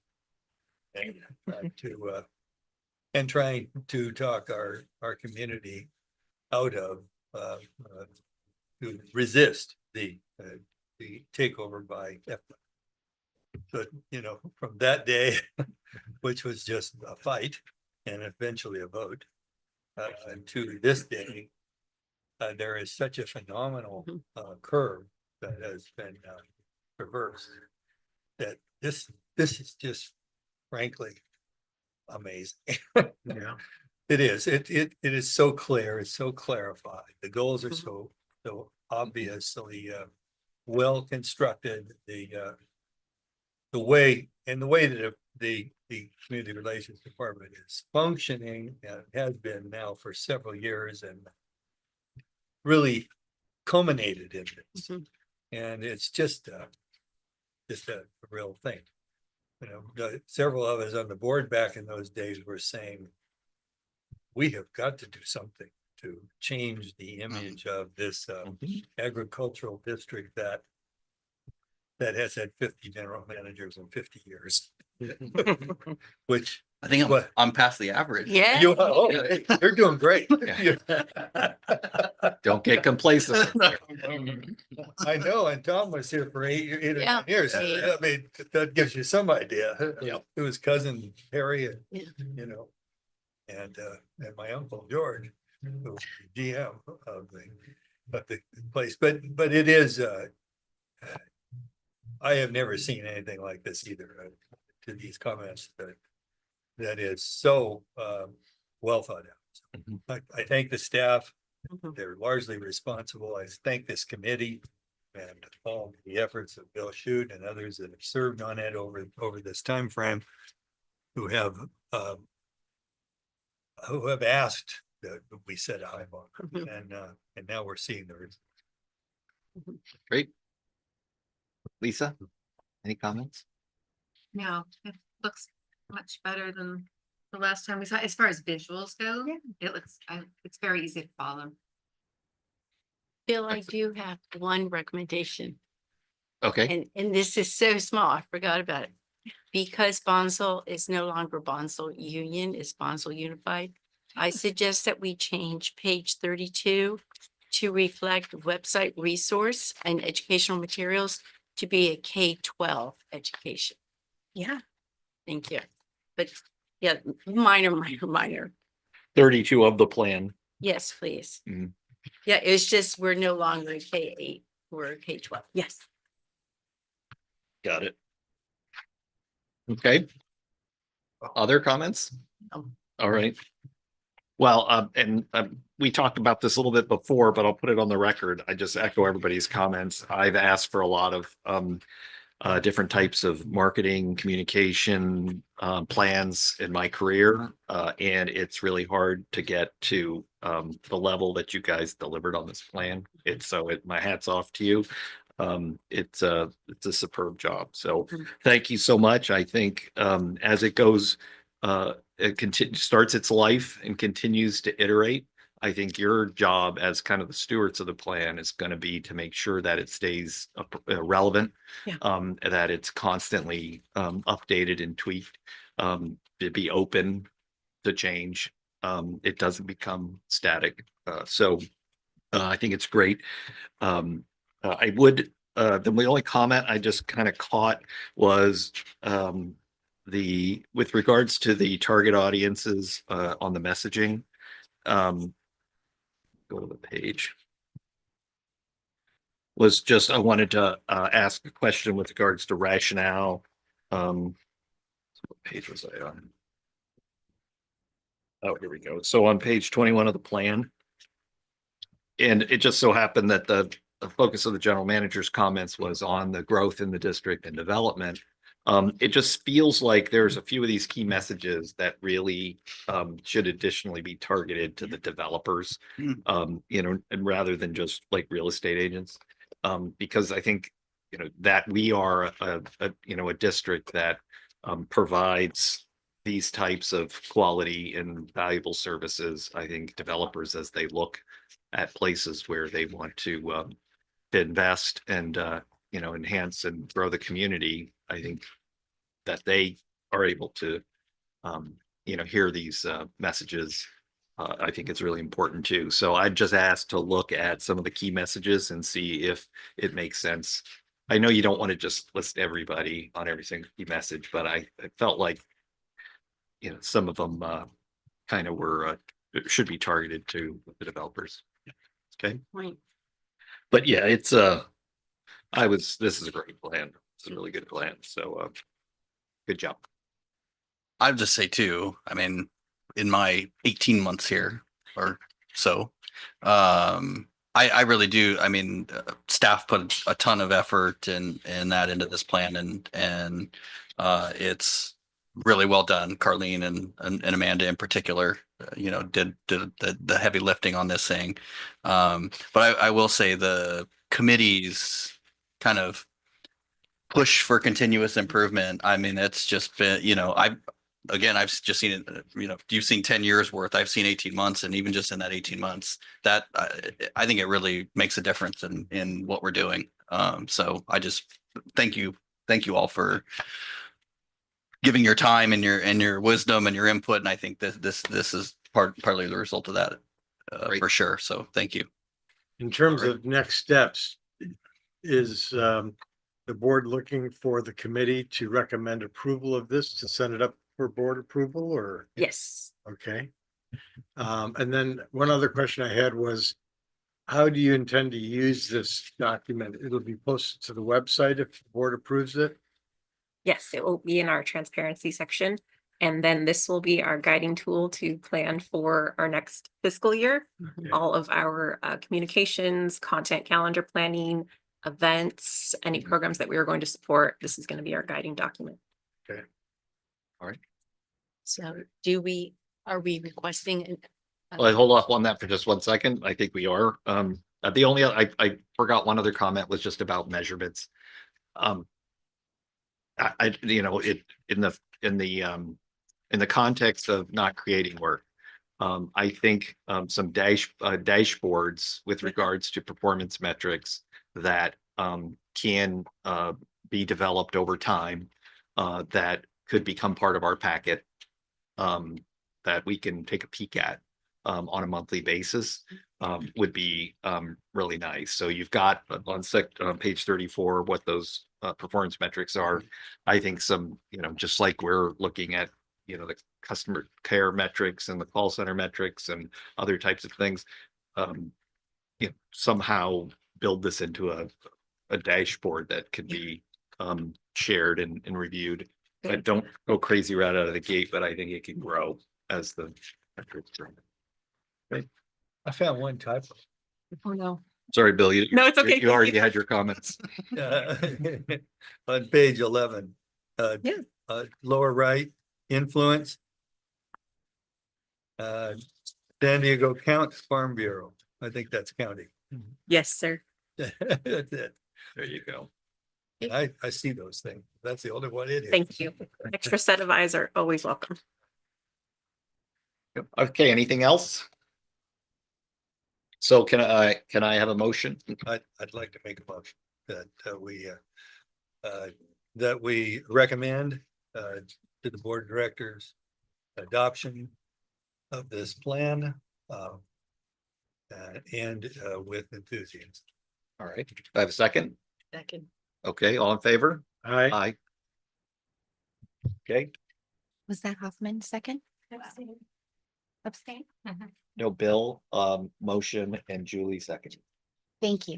[SPEAKER 6] And trying to talk our community out of to resist the takeover by FDOT. But, you know, from that day, which was just a fight and eventually a vote, to this day, there is such a phenomenal curve that has been traversed, that this is just frankly amazing.
[SPEAKER 7] Yeah.
[SPEAKER 6] It is. It is so clear. It's so clarified. The goals are so obviously well constructed. The way that the community relations department is functioning has been now for several years and really culminated in this.
[SPEAKER 3] Mhm.
[SPEAKER 6] And it's just a real thing. You know, several of us on the board back in those days were saying, we have got to do something to change the image of this agricultural district that has had 50 general managers in 50 years. Which,
[SPEAKER 2] I think
[SPEAKER 6] What?
[SPEAKER 2] I'm past the average.
[SPEAKER 3] Yeah.
[SPEAKER 6] you're doing great.
[SPEAKER 4] Don't get complacent.
[SPEAKER 6] I know, and Tom was here for eight or
[SPEAKER 3] Yeah.
[SPEAKER 6] 9 years.
[SPEAKER 3] Yeah.
[SPEAKER 6] I mean, that gives you some idea.
[SPEAKER 4] Yeah.
[SPEAKER 6] It was cousin Harry and,
[SPEAKER 3] Yeah.
[SPEAKER 6] you know, and my uncle George, who was the GM of the place, but it is, I have never seen anything like this either, to these comments that is so, well thought out. I thank the staff.
[SPEAKER 3] Mhm.
[SPEAKER 6] They're largely responsible. I thank this committee and all the efforts of Bill Shute and others that have served on it over this time frame, who have asked that we set a high bar,
[SPEAKER 3] Mhm.
[SPEAKER 6] and now we're seeing the results.
[SPEAKER 4] Great. Lisa, any comments?
[SPEAKER 9] No, it looks much better than the last time we saw, as far as visuals go. It looks, it's very easy to follow.
[SPEAKER 3] Bill, I do have one recommendation,
[SPEAKER 4] Okay,
[SPEAKER 3] and this is so small, I forgot about it. Because Bonsall is no longer Bonsall Union, it's Bonsall Unified. I suggest that we change page 32 to reflect website resource and educational materials to be a K-12 education.
[SPEAKER 8] Yeah.
[SPEAKER 3] Thank you. But yeah, minor.
[SPEAKER 4] 32 of the plan.
[SPEAKER 3] Yes, please.
[SPEAKER 4] Mhm.
[SPEAKER 3] Yeah, it's just, we're no longer a K-8, we're a K-12.
[SPEAKER 8] Yes.
[SPEAKER 4] Got it. Okay. Other comments?
[SPEAKER 3] No.
[SPEAKER 4] All right. Well, and we talked about this a little bit before, but I'll put it on the record. I just echo everybody's comments. I've asked for a lot of different types of marketing, communication plans in my career. And it's really hard to get to the level that you guys delivered on this plan. My hat's off to you. It's a superb job. So thank you so much. I think as it goes, it starts its life and continues to iterate. I think your job as kind of the stewards of the plan is going to be to make sure that it stays relevant,
[SPEAKER 8] Yeah.
[SPEAKER 4] That it's constantly updated and tweaked, to be open to change, it doesn't become static. So I think it's great. I would, the only comment I just kind of caught was with regards to the target audiences on the messaging. Go to the page. Was just, I wanted to ask a question with regards to rationale. What page was I on? Oh, here we go. So on page 21 of the plan. And it just so happened that the focus of the general manager's comments was on the growth in the district and development. It just feels like there's a few of these key messages that really should additionally be targeted to the developers, and rather than just like real estate agents. Because I think, that we are a district that provides these types of quality and valuable services. I think developers, as they look at places where they want to invest and enhance and grow the community, I think that they are able to hear these messages. I think it's really important too. So I just asked to look at some of the key messages and see if it makes sense. I know you don't want to just list everybody on every single key message, but I felt like some of them kind of were should be targeted to the developers. Okay.
[SPEAKER 3] Point.
[SPEAKER 4] But yeah, this is a great plan. It's a really good plan. So good job.
[SPEAKER 2] I'd just say too, I mean, in my 18 months here or so, I really do. I mean, staff put a ton of effort and that into this plan, and it's really well done. Carlene and Amanda in particular, did the heavy lifting on this thing. But I will say the committee's kind of push for continuous improvement. I mean, it's just been, I've just seen it, you've seen 10 years worth, I've seen 18 months. And even just in that 18 months, that I think it really makes a difference in what we're doing. So I just thank you all for giving your time and your wisdom and your input. And I think that this is partly the result of that for sure. So thank you.
[SPEAKER 7] In terms of next steps, is the board looking for the committee to recommend approval of this, to send it up for board approval, or?
[SPEAKER 8] Yes.
[SPEAKER 7] Okay. And then one other question I had was, how do you intend to use this document? It'll be posted to the website if the board approves it?
[SPEAKER 8] Yes, it will be in our transparency section. And then this will be our guiding tool to plan for our next fiscal year.
[SPEAKER 7] Okay.
[SPEAKER 8] All of our communications, content calendar planning, events, any programs that we are going to support. This is going to be our guiding document.
[SPEAKER 3] So are we requesting?
[SPEAKER 4] Well, hold off on that for just 1 second. I think we are. The only I forgot one other comment was just about measurements. In the context of not creating work, I think some dashboards with regards to performance metrics that can be developed over time that could become part of our packet that we can take a peek at on a monthly basis would be really nice. So you've got on page 34 what those performance metrics are. I think some, just like we're looking at, the customer care metrics and the call center metrics and other types of things, somehow build this into a dashboard that could be shared and reviewed. I don't go crazy right out of the gate, but I think it can grow as the metrics grow. Okay.
[SPEAKER 6] I found one typo.
[SPEAKER 8] Oh, no.
[SPEAKER 4] Sorry, Bill.
[SPEAKER 8] No, it's okay.
[SPEAKER 4] You already had your comments.
[SPEAKER 6] On page 11.
[SPEAKER 8] Yeah.
[SPEAKER 6] Lower right, influence. San Diego County Farm Bureau. I think that's county.
[SPEAKER 8] Yes, sir.
[SPEAKER 6] That's it.
[SPEAKER 4] There you go.
[SPEAKER 6] I see those things. That's the only one it is.
[SPEAKER 8] Thank you. Extra set of eyes are always welcome.
[SPEAKER 4] Okay, anything else? So can I have a motion?
[SPEAKER 6] I'd like to make a motion that we recommend to the board of directors adoption of this plan. And with enthusiasm.
[SPEAKER 4] All right. Do I have a second?
[SPEAKER 5] Second.
[SPEAKER 4] Okay, all in favor?
[SPEAKER 7] Aye.
[SPEAKER 4] Aye. Okay,
[SPEAKER 3] Was that Hoffman second? Abstain?
[SPEAKER 4] no, Bill, motion and Julie second.
[SPEAKER 3] Thank you.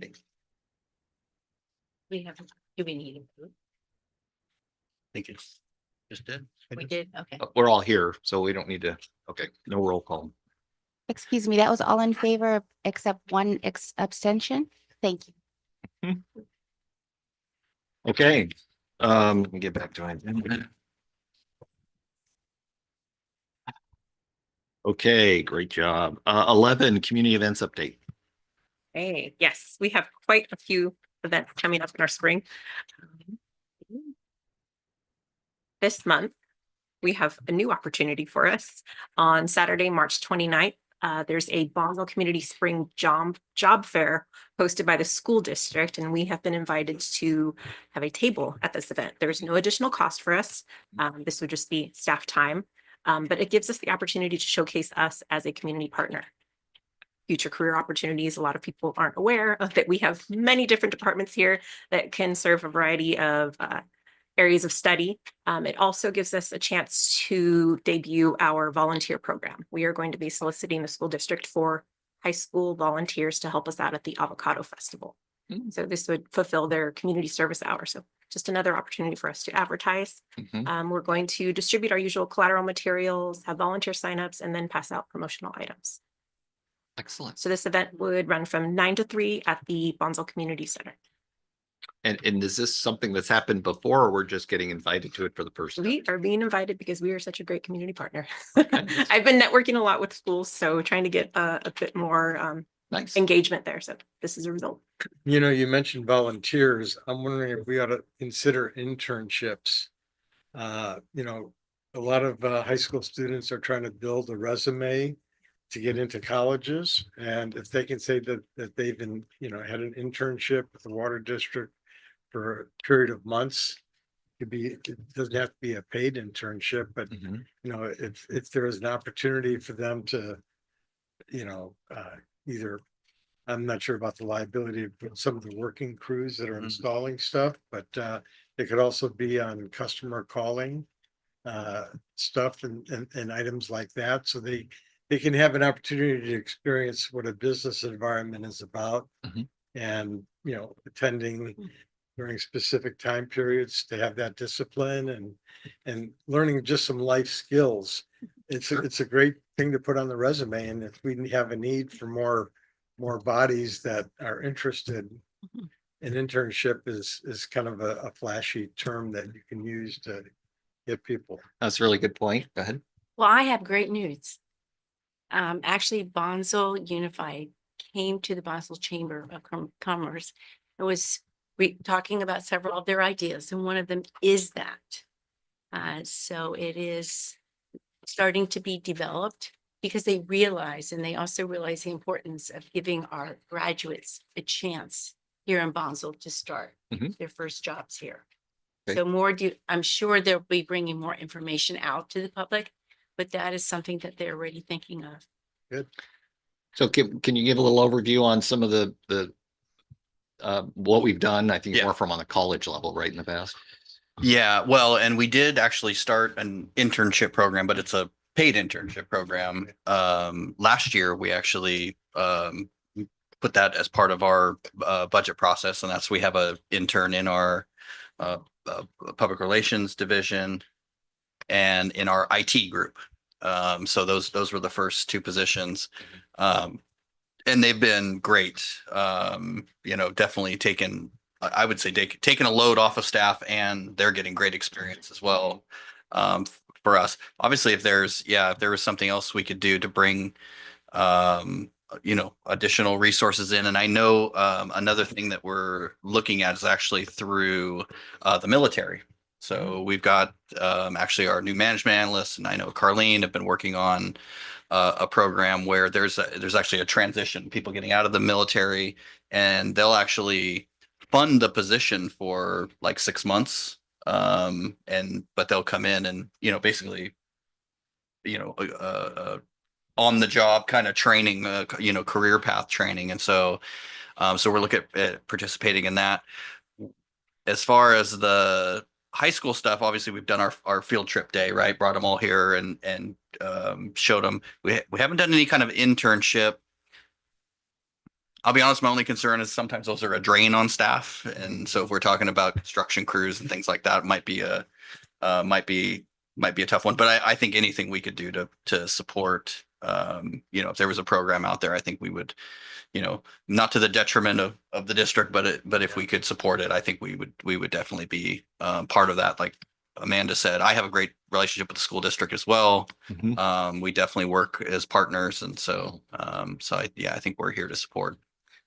[SPEAKER 5] We have, do we need a vote?
[SPEAKER 4] Think it's just did.
[SPEAKER 5] We did, okay.
[SPEAKER 4] We're all here, so we don't need to, okay, no roll call.
[SPEAKER 10] Excuse me, that was all in favor except one abstention? Thank you.
[SPEAKER 4] Okay, let me get back to it. Okay, great job. 11, community events update.
[SPEAKER 8] Hey, yes, we have quite a few events coming up in our spring. This month, we have a new opportunity for us. On Saturday, March 29th, there's a Bonneville Community Spring Job Fair hosted by the school district, and we have been invited to have a table at this event. There's no additional cost for us. This would just be staff time, but it gives us the opportunity to showcase us as a community partner. Future career opportunities. A lot of people aren't aware of that we have many different departments here that can serve a variety of areas of study. It also gives us a chance to debut our volunteer program. We are going to be soliciting the school district for high school volunteers to help us out at the Avocado Festival. So this would fulfill their community service hours. So just another opportunity for us to advertise. We're going to distribute our usual collateral materials, have volunteer signups, and then pass out promotional items.
[SPEAKER 4] Excellent.
[SPEAKER 8] So this event would run from 9 to 3 at the Bonneville Community Center.
[SPEAKER 4] And is this something that's happened before, or we're just getting invited to it for the first time?
[SPEAKER 8] We are being invited because we are such a great community partner. I've been networking a lot with schools, so trying to get a bit more
[SPEAKER 4] Nice.
[SPEAKER 8] engagement there. So this is a result.
[SPEAKER 7] You know, you mentioned volunteers. I'm wondering if we ought to consider internships. You know, a lot of high school students are trying to build a resume to get into colleges. And if they can say that they've been, you know, had an internship with the water district for a period of months, it doesn't have to be a paid internship, but
[SPEAKER 4] Mhm.
[SPEAKER 7] you know, if there is an opportunity for them to, you know, either, I'm not sure about the liability of some of the working crews that are installing stuff, but it could also be on customer calling stuff and items like that. So they can have an opportunity to experience what a business environment is about.
[SPEAKER 4] Mhm.
[SPEAKER 7] And, you know, attending during specific time periods to have that discipline and learning just some life skills. It's a great thing to put on the resume. And if we have a need for more bodies that are interested, an internship is kind of a flashy term that you can use to get people.
[SPEAKER 4] That's a really good point. Go ahead.
[SPEAKER 3] Well, I have great news. Actually, Bonneville Unified came to the Bonneville Chamber of Commerce and was talking about several of their ideas, and one of them is that. So it is starting to be developed because they realize, and they also realize the importance of giving our graduates a chance here in Bonneville to start
[SPEAKER 4] Mhm.
[SPEAKER 3] their first jobs here.
[SPEAKER 4] Okay.
[SPEAKER 3] So I'm sure they'll be bringing more information out to the public, but that is something that they're already thinking of.
[SPEAKER 4] So can you give a little overview on some of the what we've done? I think
[SPEAKER 2] Yeah.
[SPEAKER 4] more from on the college level, right, in the past.
[SPEAKER 2] Yeah, well, and we did actually start an internship program, but it's a paid internship program. Last year, we actually put that as part of our budget process, and we have a intern in our public relations division and in our IT group. So those were the first two positions. And they've been great. You know, definitely I would say taking a load off of staff, and they're getting great experience as well. For us, obviously, if there was something else we could do to bring, you know, additional resources in. And I know another thing that we're looking at is actually through the military. So we've got actually our new management analyst, and I know Carlene have been working on a program where there's actually a transition, people getting out of the military, and they'll actually fund the position for like 6 months. But they'll come in and, you know, basically, you know, on the job kind of training, you know, career path training. And so, so we're looking at participating in that. As far as the high school stuff, obviously we've done our field trip day, right? Brought them all here and showed them. We haven't done any kind of internship. I'll be honest, my only concern is sometimes those are a drain on staff. And so if we're talking about construction crews and things like that, it might be a tough one. But I think anything we could do to support, you know, if there was a program out there, I think we would, you know, not to the detriment of the district, but if we could support it, I think we would definitely be part of that. Like Amanda said, I have a great relationship with the school district as well.
[SPEAKER 4] Mhm.
[SPEAKER 2] We definitely work as partners. And so, I think we're here to support.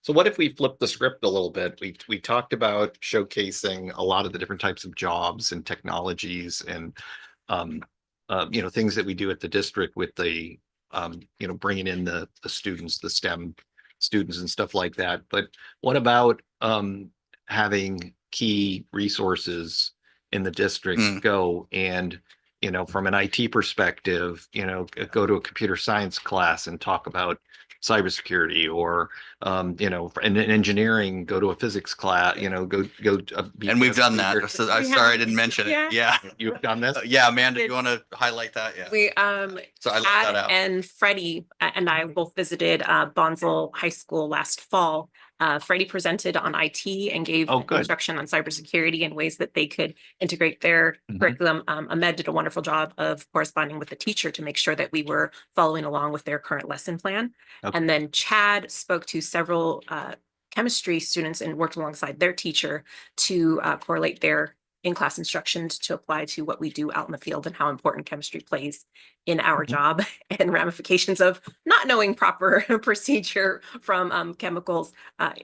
[SPEAKER 4] So what if we flip the script a little bit? We talked about showcasing a lot of the different types of jobs and technologies and you know, things that we do at the district with the you know, bringing in the students, the STEM students and stuff like that. But what about having key resources in the district go and, you know, from an IT perspective, you know, go to a computer science class and talk about cybersecurity, or you know, in engineering, go to a physics class, you know, go.
[SPEAKER 2] And we've done that. So I'm sorry I didn't mention it. Yeah.
[SPEAKER 4] You've done this?
[SPEAKER 2] Yeah, Amanda, you want to highlight that? Yeah.
[SPEAKER 8] We,
[SPEAKER 2] So I left
[SPEAKER 8] Chad
[SPEAKER 2] that out.
[SPEAKER 8] and Freddie and I both visited Bonsall High School last fall. Freddie presented on IT and gave
[SPEAKER 4] Oh, good.
[SPEAKER 8] instruction on cybersecurity and ways that they could integrate their
[SPEAKER 4] Mhm.
[SPEAKER 8] curriculum. Ahmed did a wonderful job of corresponding with the teacher to make sure that we were following along with their current lesson plan.
[SPEAKER 4] Okay.
[SPEAKER 8] And then Chad spoke to several chemistry students and worked alongside their teacher to correlate their in-class instructions to apply to what we do out in the field and how important chemistry plays in our
[SPEAKER 4] Mhm.
[SPEAKER 8] job and ramifications of not knowing proper procedure from chemicals.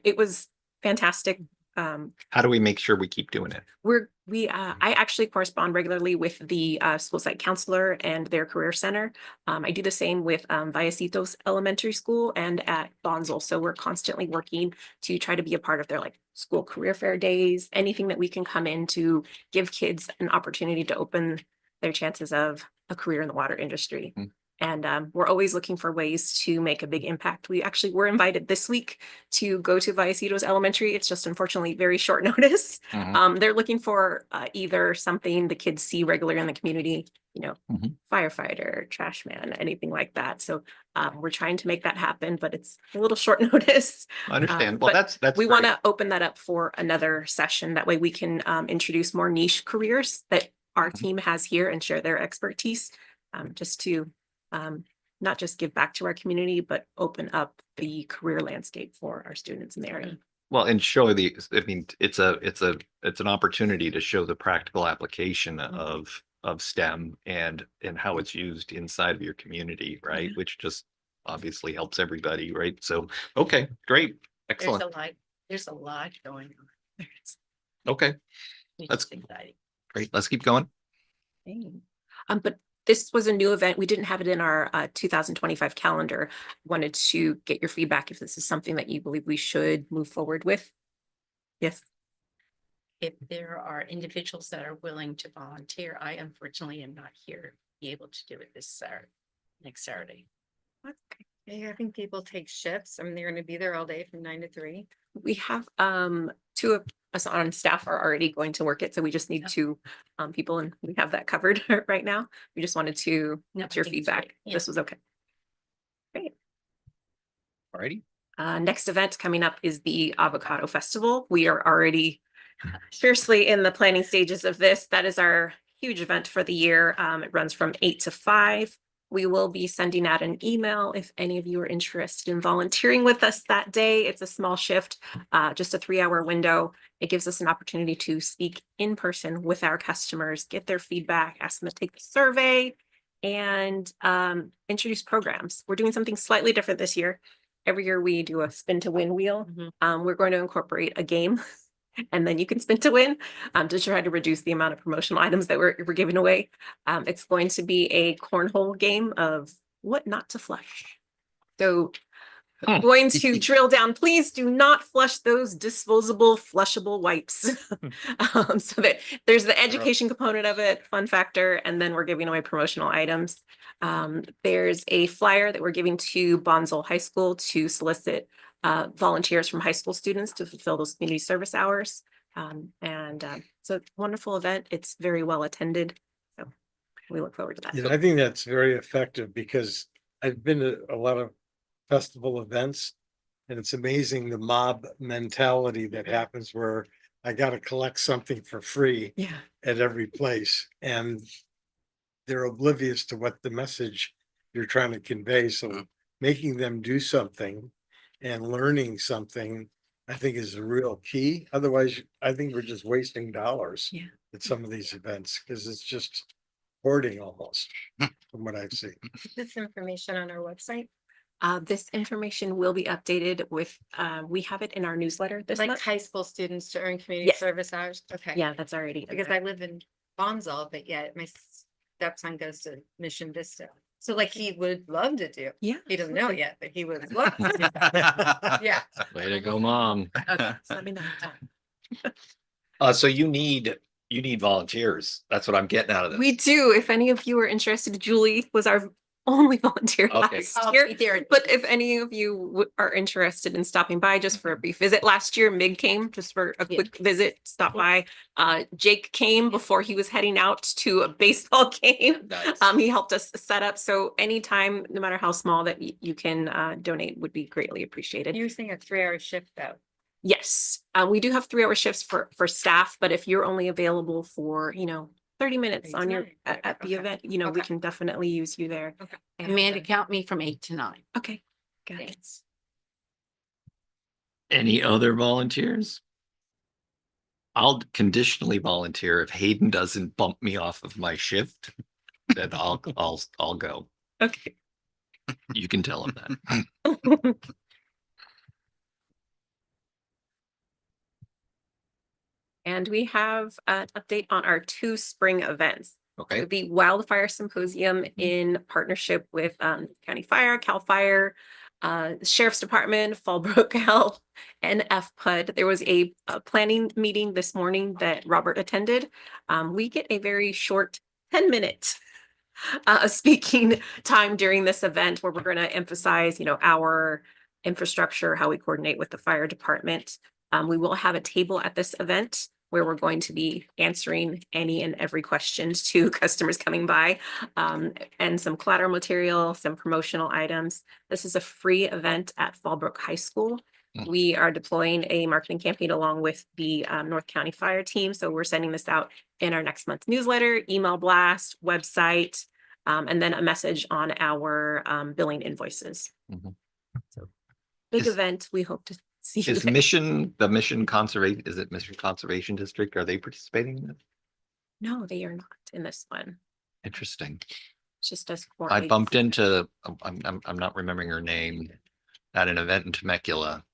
[SPEAKER 8] It was fantastic.
[SPEAKER 4] How do we make sure we keep doing it?
[SPEAKER 8] I actually correspond regularly with the school site counselor and their career center. I do the same with Vallecitos Elementary School and at Bonsall. So we're constantly working to try to be a part of their like school career fair days, anything that we can come in to give kids an opportunity to open their chances of a career in the water industry.
[SPEAKER 4] Mhm.
[SPEAKER 8] And we're always looking for ways to make a big impact. We actually were invited this week to go to Vallecitos Elementary. It's just unfortunately very short notice.
[SPEAKER 4] Mhm.
[SPEAKER 8] They're looking for either something the kids see regularly in the community, you know,
[SPEAKER 4] Mhm.
[SPEAKER 8] firefighter, trash man, anything like that. So we're trying to make that happen, but it's a little short notice.
[SPEAKER 4] I understand. Well,
[SPEAKER 8] but
[SPEAKER 4] that's
[SPEAKER 8] we want
[SPEAKER 4] great.
[SPEAKER 8] to open that up for another session. That way we can introduce more niche careers that our
[SPEAKER 4] Mhm.
[SPEAKER 8] team has here and share their expertise, just to not just give back to our community, but open up the career landscape for our students in the area.
[SPEAKER 4] Well, and show I mean, it's an opportunity to show the practical application of STEM and how it's used inside of your community, right? Which just obviously helps everybody, right? So, okay, great, excellent.
[SPEAKER 5] There's a lot going on.
[SPEAKER 4] Okay,
[SPEAKER 5] It's
[SPEAKER 4] That's-
[SPEAKER 5] exciting.
[SPEAKER 4] great. Let's keep going.
[SPEAKER 8] But this was a new event. We didn't have it in our 2025 calendar. Wanted to get your feedback if this is something that you believe we should move forward with. Yes.
[SPEAKER 5] If there are individuals that are willing to volunteer, I unfortunately am not here to be able to do it this Saturday, next Saturday.
[SPEAKER 9] Yeah, I think people take shifts. I mean, they're gonna be there all day from 9 to 3.
[SPEAKER 8] We have two of us on staff are already going to work it, so we just need two people and we have that covered right now. We just wanted to
[SPEAKER 5] No,
[SPEAKER 8] get your
[SPEAKER 5] I think it's
[SPEAKER 8] feedback.
[SPEAKER 5] great. Yeah.
[SPEAKER 8] This was okay. Great.
[SPEAKER 4] Alrighty.
[SPEAKER 8] Next event coming up is the Avocado Festival. We are already fiercely in the planning stages of this. That is our huge event for the year. It runs from 8 to 5. We will be sending out an email if any of you are interested in volunteering with us that day. It's a small shift, just a 3-hour window. It gives us an opportunity to speak in person with our customers, get their feedback, ask them to take the survey, and introduce programs. We're doing something slightly different this year. Every year we do a spin to win wheel. We're going to incorporate a game and then you can spin to win to try to reduce the amount of promotional items that we're giving away. It's going to be a cornhole game of what not to flush. So going to drill down. Please do not flush those disposable flushable wipes. So that there's the education component of it, fun factor, and then we're giving away promotional items. There's a flyer that we're giving to Bonzel High School to solicit volunteers from high school students to fulfill those community service hours. It's a wonderful event. It's very well attended. So we look forward to that.
[SPEAKER 7] Yeah, I think that's very effective because I've been to a lot of festival events. And it's amazing the mob mentality that happens where I gotta collect something for free
[SPEAKER 8] Yeah.
[SPEAKER 7] at every place. And they're oblivious to what the message you're trying to convey. So making them do something and learning something, I think is a real key. Otherwise, I think we're just wasting dollars
[SPEAKER 8] Yeah.
[SPEAKER 7] at some of these events because it's just hoarding almost from what I've seen.
[SPEAKER 11] This information on our website,
[SPEAKER 8] This information will be updated with, we have it in our newsletter this
[SPEAKER 11] like
[SPEAKER 8] month.
[SPEAKER 11] high school students to earn community
[SPEAKER 8] Yes.
[SPEAKER 11] service hours. Okay.
[SPEAKER 8] Yeah, that's already. in
[SPEAKER 11] Because
[SPEAKER 8] there.
[SPEAKER 11] I live in Bonzel, but yet my stepson goes to Mission Vista. So like he would love to do.
[SPEAKER 8] Yeah.
[SPEAKER 11] He doesn't know yet, but he would love to do. Yeah.
[SPEAKER 4] Way to go, Mom.
[SPEAKER 8] Okay, so let me know.
[SPEAKER 4] So you need volunteers. That's what I'm getting out of this.
[SPEAKER 8] We do, if any of you are interested, Julie was our only volunteer
[SPEAKER 4] Okay.
[SPEAKER 8] last
[SPEAKER 5] I'll
[SPEAKER 8] year.
[SPEAKER 5] be there.
[SPEAKER 8] But if any of you are interested in stopping by just for a brief visit, last year Mig came just for a
[SPEAKER 5] Yeah.
[SPEAKER 8] quick visit, stop by. Jake came before he was heading out to a baseball game.
[SPEAKER 4] Nice.
[SPEAKER 8] He helped us set up. So anytime, no matter how small that you can donate would be greatly appreciated.
[SPEAKER 11] You're saying a 3-hour shift though.
[SPEAKER 8] Yes, we do have 3-hour shifts for staff, but if you're only available for, 30 minutes on your,
[SPEAKER 11] Anytime.
[SPEAKER 8] at the
[SPEAKER 11] Okay.
[SPEAKER 8] event, we
[SPEAKER 11] Okay.
[SPEAKER 8] can definitely use you there.
[SPEAKER 11] Okay.
[SPEAKER 8] And,
[SPEAKER 5] Amanda, count me from 8 to 9.
[SPEAKER 8] Okay. Got it.
[SPEAKER 5] Thanks.
[SPEAKER 4] Any other volunteers? I'll conditionally volunteer if Hayden doesn't bump me off of my shift, then I'll go.
[SPEAKER 8] Okay.
[SPEAKER 4] You can tell him that.
[SPEAKER 8] And we have an update on our 2 spring events.
[SPEAKER 4] Okay.
[SPEAKER 8] The Wildfire Symposium in partnership with County Fire, CAL FIRE, Sheriff's Department, Fallbrook Health, and FPUD. There was a planning meeting this morning that Robert attended. We get a very short 10-minute speaking time during this event where we're going to emphasize, our infrastructure, how we coordinate with the fire department. We will have a table at this event where we're going to be answering any and every questions to customers coming by, and some collateral material, some promotional items. This is a free event at Fallbrook High School. We are deploying a marketing campaign along with the North County Fire team. So we're sending this out in our next month's newsletter, email blast, website, and then a message on our billing invoices.
[SPEAKER 4] Mhm.
[SPEAKER 8] So big
[SPEAKER 4] Is-
[SPEAKER 8] event. We hope to see you
[SPEAKER 4] Is
[SPEAKER 8] there.
[SPEAKER 4] the Mission Conservation District, are they participating in it?
[SPEAKER 8] No, they are not in this one.
[SPEAKER 4] Interesting.
[SPEAKER 8] It's just us. core
[SPEAKER 4] I
[SPEAKER 8] ladies.
[SPEAKER 4] bumped into, I'm not remembering her name, at an event in Temecula.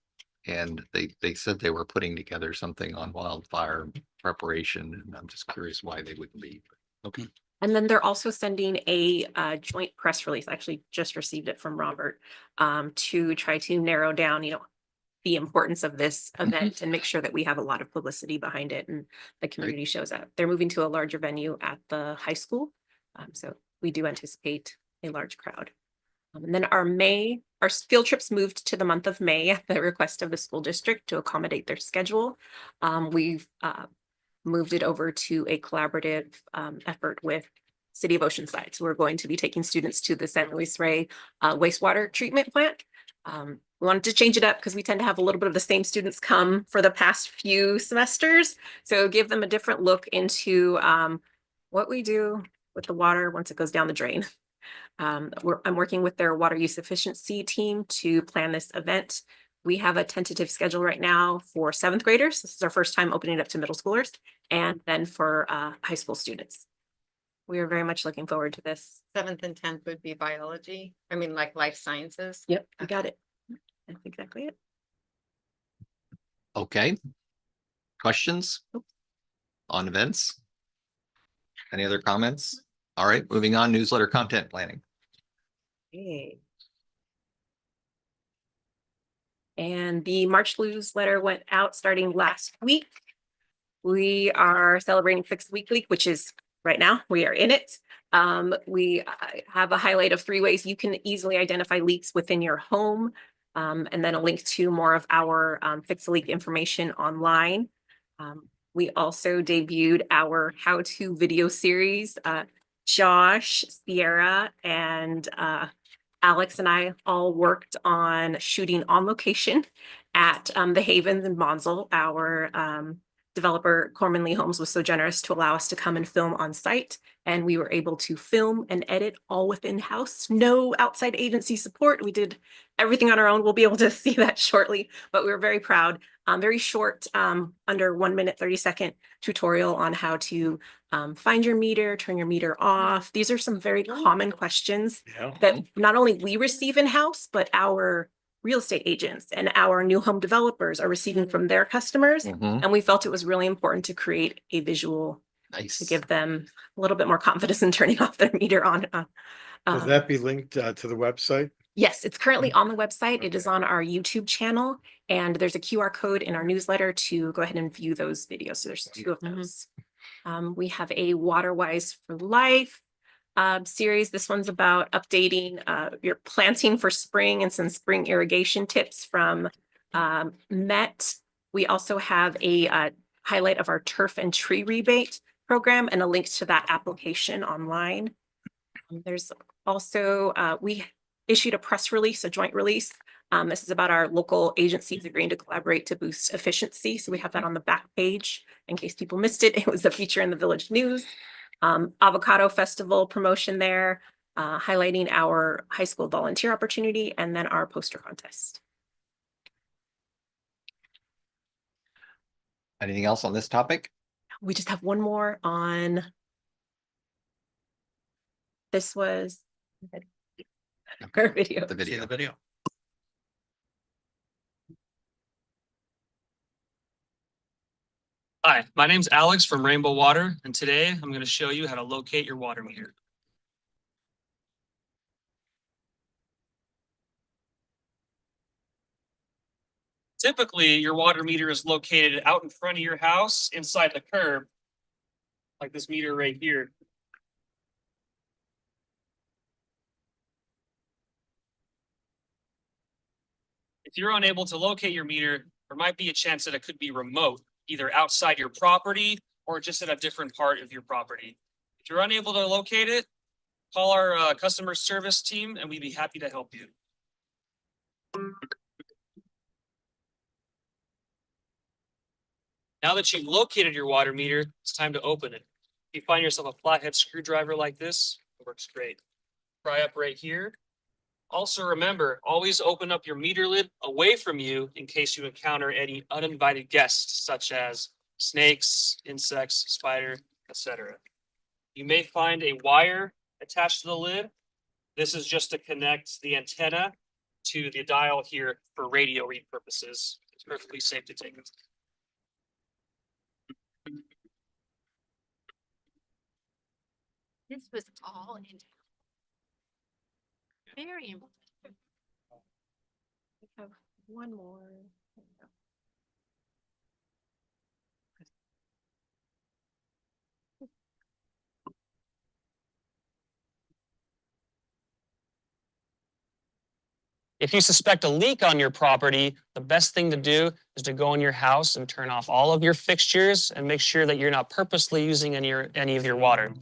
[SPEAKER 4] And they said they were putting together something on wildfire preparation, and I'm just curious why they wouldn't be. Okay.
[SPEAKER 8] And then they're also sending a joint press release. I actually just received it from Robert to try to narrow down, the importance of this event and make sure that we have a lot of publicity behind it and the community shows up. They're moving to a larger venue at the high school. So we do anticipate a large crowd. And then our field trips moved to the month of May at the request of the school district to accommodate their schedule. We've moved it over to a collaborative effort with City of Oceanside. So we're going to be taking students to the San Luis Rey wastewater treatment plant. We wanted to change it up because we tend to have a little bit of the same students come for the past few semesters. So give them a different look into what we do with the water once it goes down the drain. I'm working with their water use efficiency team to plan this event. We have a tentative schedule right now for 7th graders. This is our first time opening it up to middle schoolers, and then for high school students. We are very much looking forward to this.
[SPEAKER 11] 7th and 10th would be biology. I mean, like life sciences.
[SPEAKER 8] Yep, you got it. That's exactly it.
[SPEAKER 4] Okay. Questions on events? Any other comments? All right, moving on, newsletter content planning.
[SPEAKER 8] Hey. And the March newsletter went out starting last week. We are celebrating Fixed Leak Week, which is right now. We are in it. We have a highlight of 3 ways you can easily identify leaks within your home. And then a link to more of our Fix a Leak information online. We also debuted our how-to video series. Josh, Sierra, and Alex and I all worked on shooting on location at the Havens in Bonsall. Our developer Corman Lee Holmes was so generous to allow us to come and film on site, and we were able to film and edit all within house. No outside agency support. We did everything on our own. We'll be able to see that shortly, but we were very proud. Very short, under 1 minute, 30-second tutorial on how to find your meter, turn your meter off. These are some very common questions
[SPEAKER 7] Yeah.
[SPEAKER 8] that not only we receive in-house, but our real estate agents and our new home developers are receiving from their customers.
[SPEAKER 4] Mhm.
[SPEAKER 8] And we felt it was really important to create a visual
[SPEAKER 4] Nice.
[SPEAKER 8] to give them a little bit more confidence in turning off their meter on.
[SPEAKER 7] Will that be linked to the website?
[SPEAKER 8] Yes, it's currently on the website. It is on our YouTube channel, and there's a QR code in our newsletter to go ahead and view those videos. So there's 2 of those. We have a Waterwise for Life series. This one's about updating your planting for spring and some spring irrigation tips from Met. We also have a highlight of our turf and tree rebate program and a link to that application online. There's also, we issued a press release, a joint release. This is about our local agencies agreeing to collaborate to boost efficiency. So we have that on the back page in case people missed it. It was a feature in the Village News. Avocado Festival promotion there, highlighting our high school volunteer opportunity, and then our poster contest.
[SPEAKER 4] Anything else on this topic?
[SPEAKER 8] We just have one more on. This was our video.
[SPEAKER 4] The video.
[SPEAKER 6] video.
[SPEAKER 12] Hi, my name's Alex from Rainbow Water, and today I'm going to show you how to locate your water meter. Typically, your water meter is located out in front of your house, inside the curb, like this meter right here. If you're unable to locate your meter, there might be a chance that it could be remote, either outside your property or just at a different part of your property. If you're unable to locate it, call our customer service team and we'd be happy to help you. Now that you've located your water meter, it's time to open it. If you find yourself a flathead screwdriver like this, it works great. Pry up right here. Also remember, always open up your meter lid away from you in case you encounter any uninvited guests, such as snakes, insects, spider, etc. You may find a wire attached to the lid. This is just to connect the antenna to the dial here for radio read purposes. It's perfectly safe to take it.
[SPEAKER 3] This was all in. Very important.
[SPEAKER 8] We have one more.
[SPEAKER 12] If you suspect a leak on your property, the best thing to do is to go in your house and turn off all of your fixtures and make sure that you're not purposely using any of your water.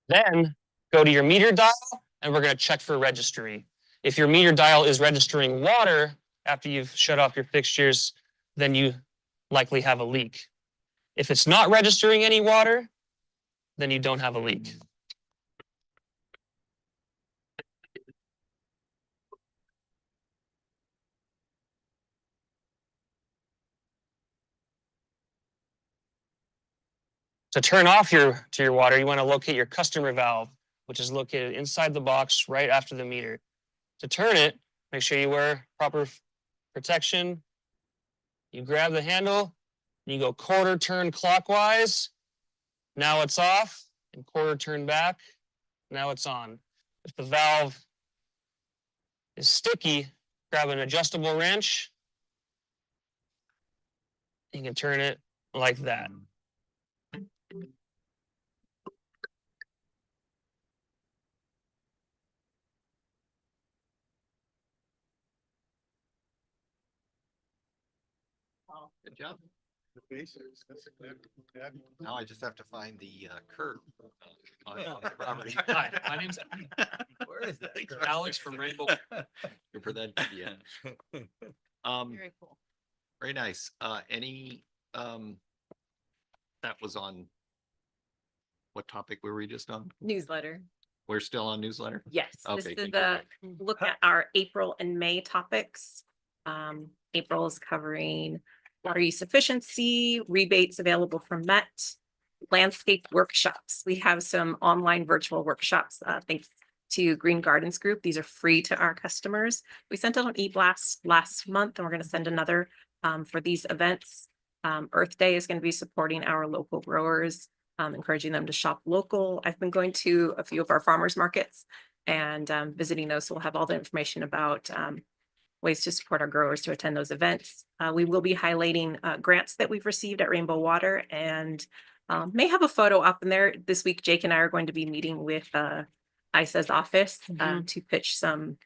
[SPEAKER 12] Then go to your meter dial and we're going to check for registry. If your meter dial is registering water after you've shut off your fixtures, then you likely have a leak. If it's not registering any water, then you don't have a leak. To turn off your water, you want to locate your customer valve, which is located inside the box right after the meter. To turn it, make sure you wear proper protection. You grab the handle, you go quarter turn clockwise. Now it's off, and quarter turn back. Now it's on. If the valve is sticky, grab an adjustable wrench. You can turn it like that.
[SPEAKER 4] Good job. Now I just have to find the curb. On the property.
[SPEAKER 12] Hi, my name's
[SPEAKER 6] Where is that?
[SPEAKER 12] Alex from Rainbow.
[SPEAKER 4] Good for that. Yeah.
[SPEAKER 3] Very cool.
[SPEAKER 4] Very nice. Any, that was on, what topic were we just on?
[SPEAKER 8] Newsletter.
[SPEAKER 4] We're still on newsletter?
[SPEAKER 8] Yes, this
[SPEAKER 4] Okay,
[SPEAKER 8] is
[SPEAKER 4] thank
[SPEAKER 8] the look at our April and May topics. April is covering water use efficiency, rebates available from Met, landscape workshops. We have some online virtual workshops, thanks to Green Gardens Group. These are free to our customers. We sent out an e-blast last month, and we're going to send another for these events. Earth Day is going to be supporting our local growers, encouraging them to shop local. I've been going to a few of our farmers markets and visiting those. So we'll have all the information about ways to support our growers to attend those events. We will be highlighting grants that we've received at Rainbow Water, and may have a photo up in there. This week, Jake and I are going to be meeting with ISA's office to pitch some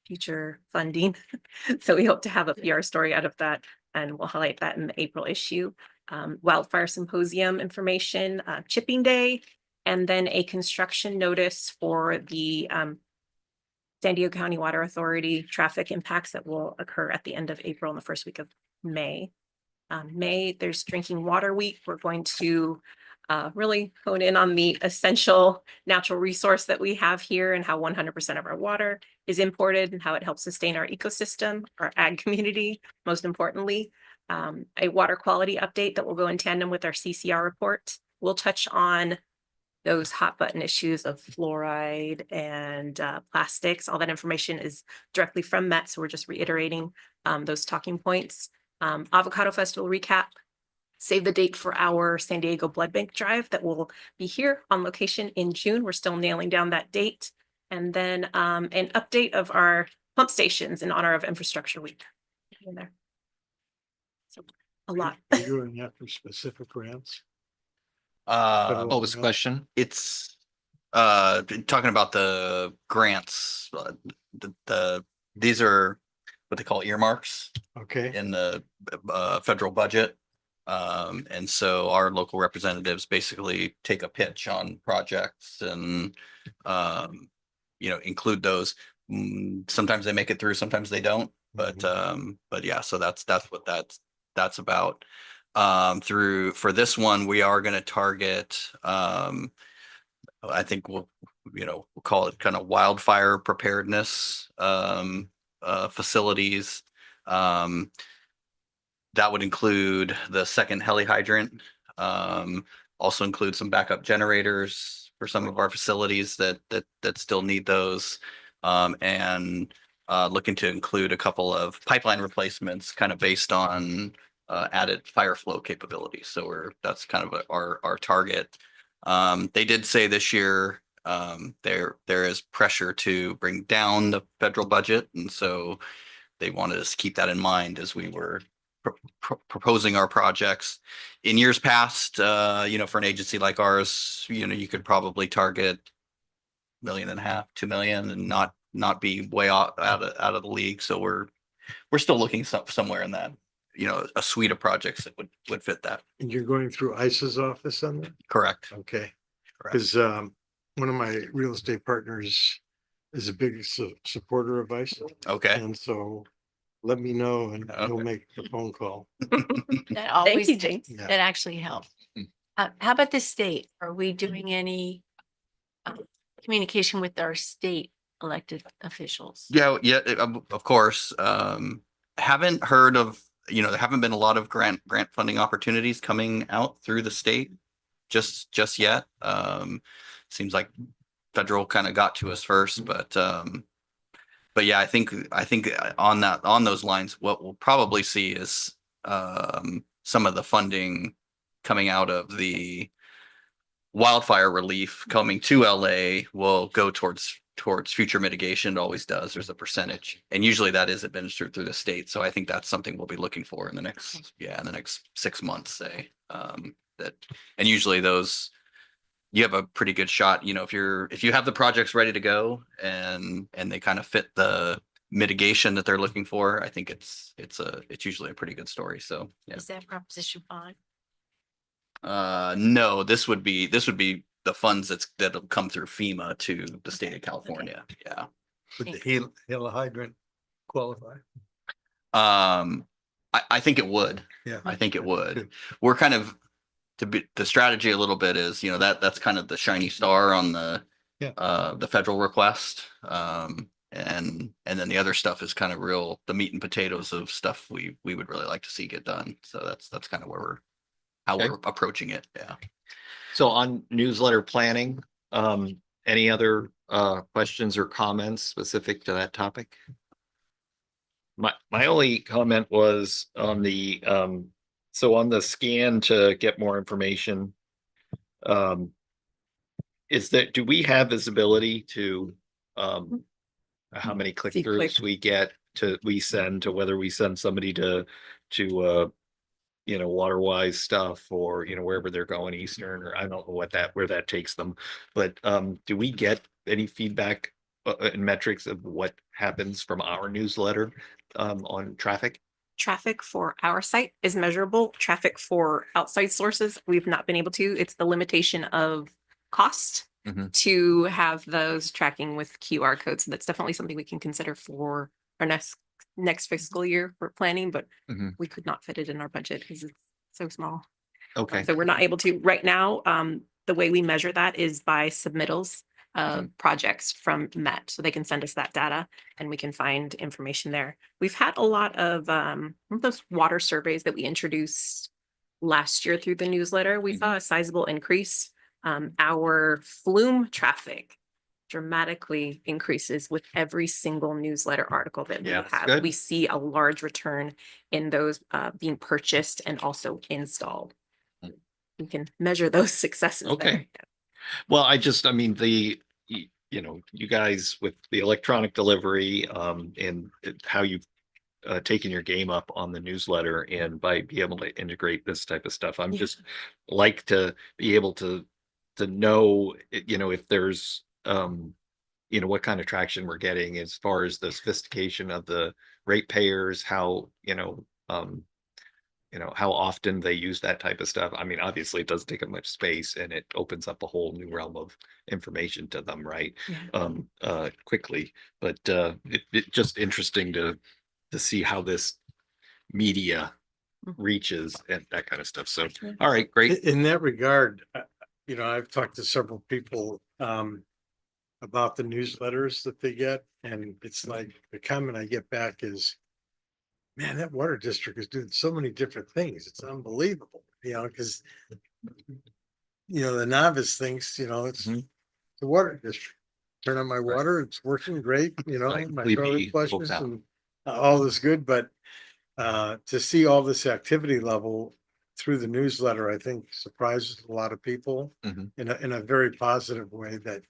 [SPEAKER 8] future funding. So we hope to have a PR story out of that, and we'll highlight that in the April issue. Wildfire symposium information, chipping day, and then a construction notice for the San Diego County Water Authority traffic impacts that will occur at the end of April and the first week of May. May, there's Drinking Water Week. We're going to really hone in on the essential natural resource that we have here and how 100% of our water is imported and how it helps sustain our ecosystem, our ag community, most importantly. A water quality update that will go in tandem with our CCR report. We'll touch on those hot button issues of fluoride and plastics. All that information is directly from Met, so we're just reiterating those talking points. Avocado Festival recap. Save the date for our San Diego Blood Bank Drive that will be here on location in June. We're still nailing down that date. And then an update of our pump stations in honor of Infrastructure Week. In there. So a lot.
[SPEAKER 7] You're doing that for specific grants?
[SPEAKER 4] What was the question?
[SPEAKER 2] It's talking about the grants, these are what they call earmarks
[SPEAKER 7] Okay,
[SPEAKER 2] in the federal budget. And so our local representatives basically take a pitch on projects and include those. Sometimes they make it through, sometimes they don't, but yeah, so that's what that's about. For this one, we are going to target, I think we'll call it kind of wildfire preparedness, facilities. That would include the second heli hydrant, also include some backup generators for some of our facilities that still need those. And looking to include a couple of pipeline replacements kind of based on added fire flow capability. So that's kind of our target. They did say this year there is pressure to bring down the federal budget, and so they wanted us to keep that in mind as we were proposing our projects. In years past, for an agency like ours, you could probably target $1.5 million, $2 million, and not be way out of the league. So we're still looking somewhere in that, a suite of projects that would fit that.
[SPEAKER 7] and you're going through ISA's office on that?
[SPEAKER 2] Correct.
[SPEAKER 7] Okay,
[SPEAKER 2] Correct.
[SPEAKER 7] because one of my real estate partners is a big supporter of ISA.
[SPEAKER 2] Okay.
[SPEAKER 7] And so let me know and he'll
[SPEAKER 2] Okay.
[SPEAKER 7] make the phone call.
[SPEAKER 3] That always,
[SPEAKER 8] you, James.
[SPEAKER 7] Yeah.
[SPEAKER 3] that actually helps. How about the state? Are we doing any communication with our state elected officials?
[SPEAKER 2] Yeah, of course. Haven't heard of, there haven't been a lot of grant funding opportunities coming out through the state just yet. Seems like federal kind of got to us first, but yeah, I think on those lines, what we'll probably see is some of the funding coming out of the wildfire relief coming to LA will go towards towards future mitigation. It always does. There's a percentage. And usually that is administered through the state. So I think that's something we'll be looking for in the next, in the next 6 months, say. That, and usually those, you have a pretty good shot, you know, if you have the projects ready to go and they kind of fit the mitigation that they're looking for, I think it's usually a pretty good story. So, yeah.
[SPEAKER 3] Is that Proposition 5?
[SPEAKER 2] No, this would be the funds that'll come through FEMA to the state of California. Yeah.
[SPEAKER 6] Would the Gila hydrant qualify?
[SPEAKER 2] I think it would.
[SPEAKER 6] Yeah.
[SPEAKER 2] I think it would.
[SPEAKER 6] Good.
[SPEAKER 2] We're kind of the strategy a little bit is, you know, that's kind of the shiny star on the federal request. And then the other stuff is kind of the meat and potatoes of stuff we would really like to see get done. So that's kind of where how we're approaching it. Yeah.
[SPEAKER 4] So on newsletter planning, any other questions or comments specific to that topic? My only comment was on the so on the scan to get more information. Do we have visibility to how many click throughs we send to whether we send somebody to you know, Waterwise stuff or, you know, wherever they're going, Eastern, or I don't know where that takes them. But do we get any feedback and metrics of what happens from our newsletter on traffic?
[SPEAKER 8] Traffic for our site is measurable. Traffic for outside sources, we've not been able to. It's the limitation of cost to have those tracking with QR codes. So that's definitely something we can consider for our next fiscal year for planning, but we could not fit it in our budget because it's so small.
[SPEAKER 4] Okay.
[SPEAKER 8] So we're not able to right now. The way we measure that is by submittals of projects from Met. So they can send us that data and we can find information there. We've had a lot of those water surveys that we introduced last year through the newsletter. We saw a sizable increase. Our flume traffic dramatically increases with every single newsletter article that we have.
[SPEAKER 4] Good.
[SPEAKER 8] We see a large return in those being purchased and also installed. We can measure those successes.
[SPEAKER 4] Okay.
[SPEAKER 8] There.
[SPEAKER 4] Well, I mean, you know, you guys with the electronic delivery and how you've taken your game up on the newsletter and by being able to integrate this type of stuff, I'm just like to be able to know, you know, if there's you know, what kind of traction we're getting as far as the sophistication of the ratepayers, how, you know, how often they use that type of stuff. I mean, obviously it doesn't take up much space and it opens up a whole new realm of information to them, right? Quickly, but it's just interesting to see how this media reaches and that kind of stuff. So, all right, great.
[SPEAKER 7] In that regard, you know, I've talked to several people about the newsletters that they get, and it's like the comment I get back is, man, that water district is doing so many different things. It's unbelievable, you know, because, you know, the novice thinks, you know, it's the water district. Turn on my water, it's working great, you know,
[SPEAKER 4] Like
[SPEAKER 7] my
[SPEAKER 4] completely
[SPEAKER 7] toilet flushes
[SPEAKER 4] books out.
[SPEAKER 7] and all is good, but to see all this activity level through the newsletter, I think surprises a lot of people in a very positive way that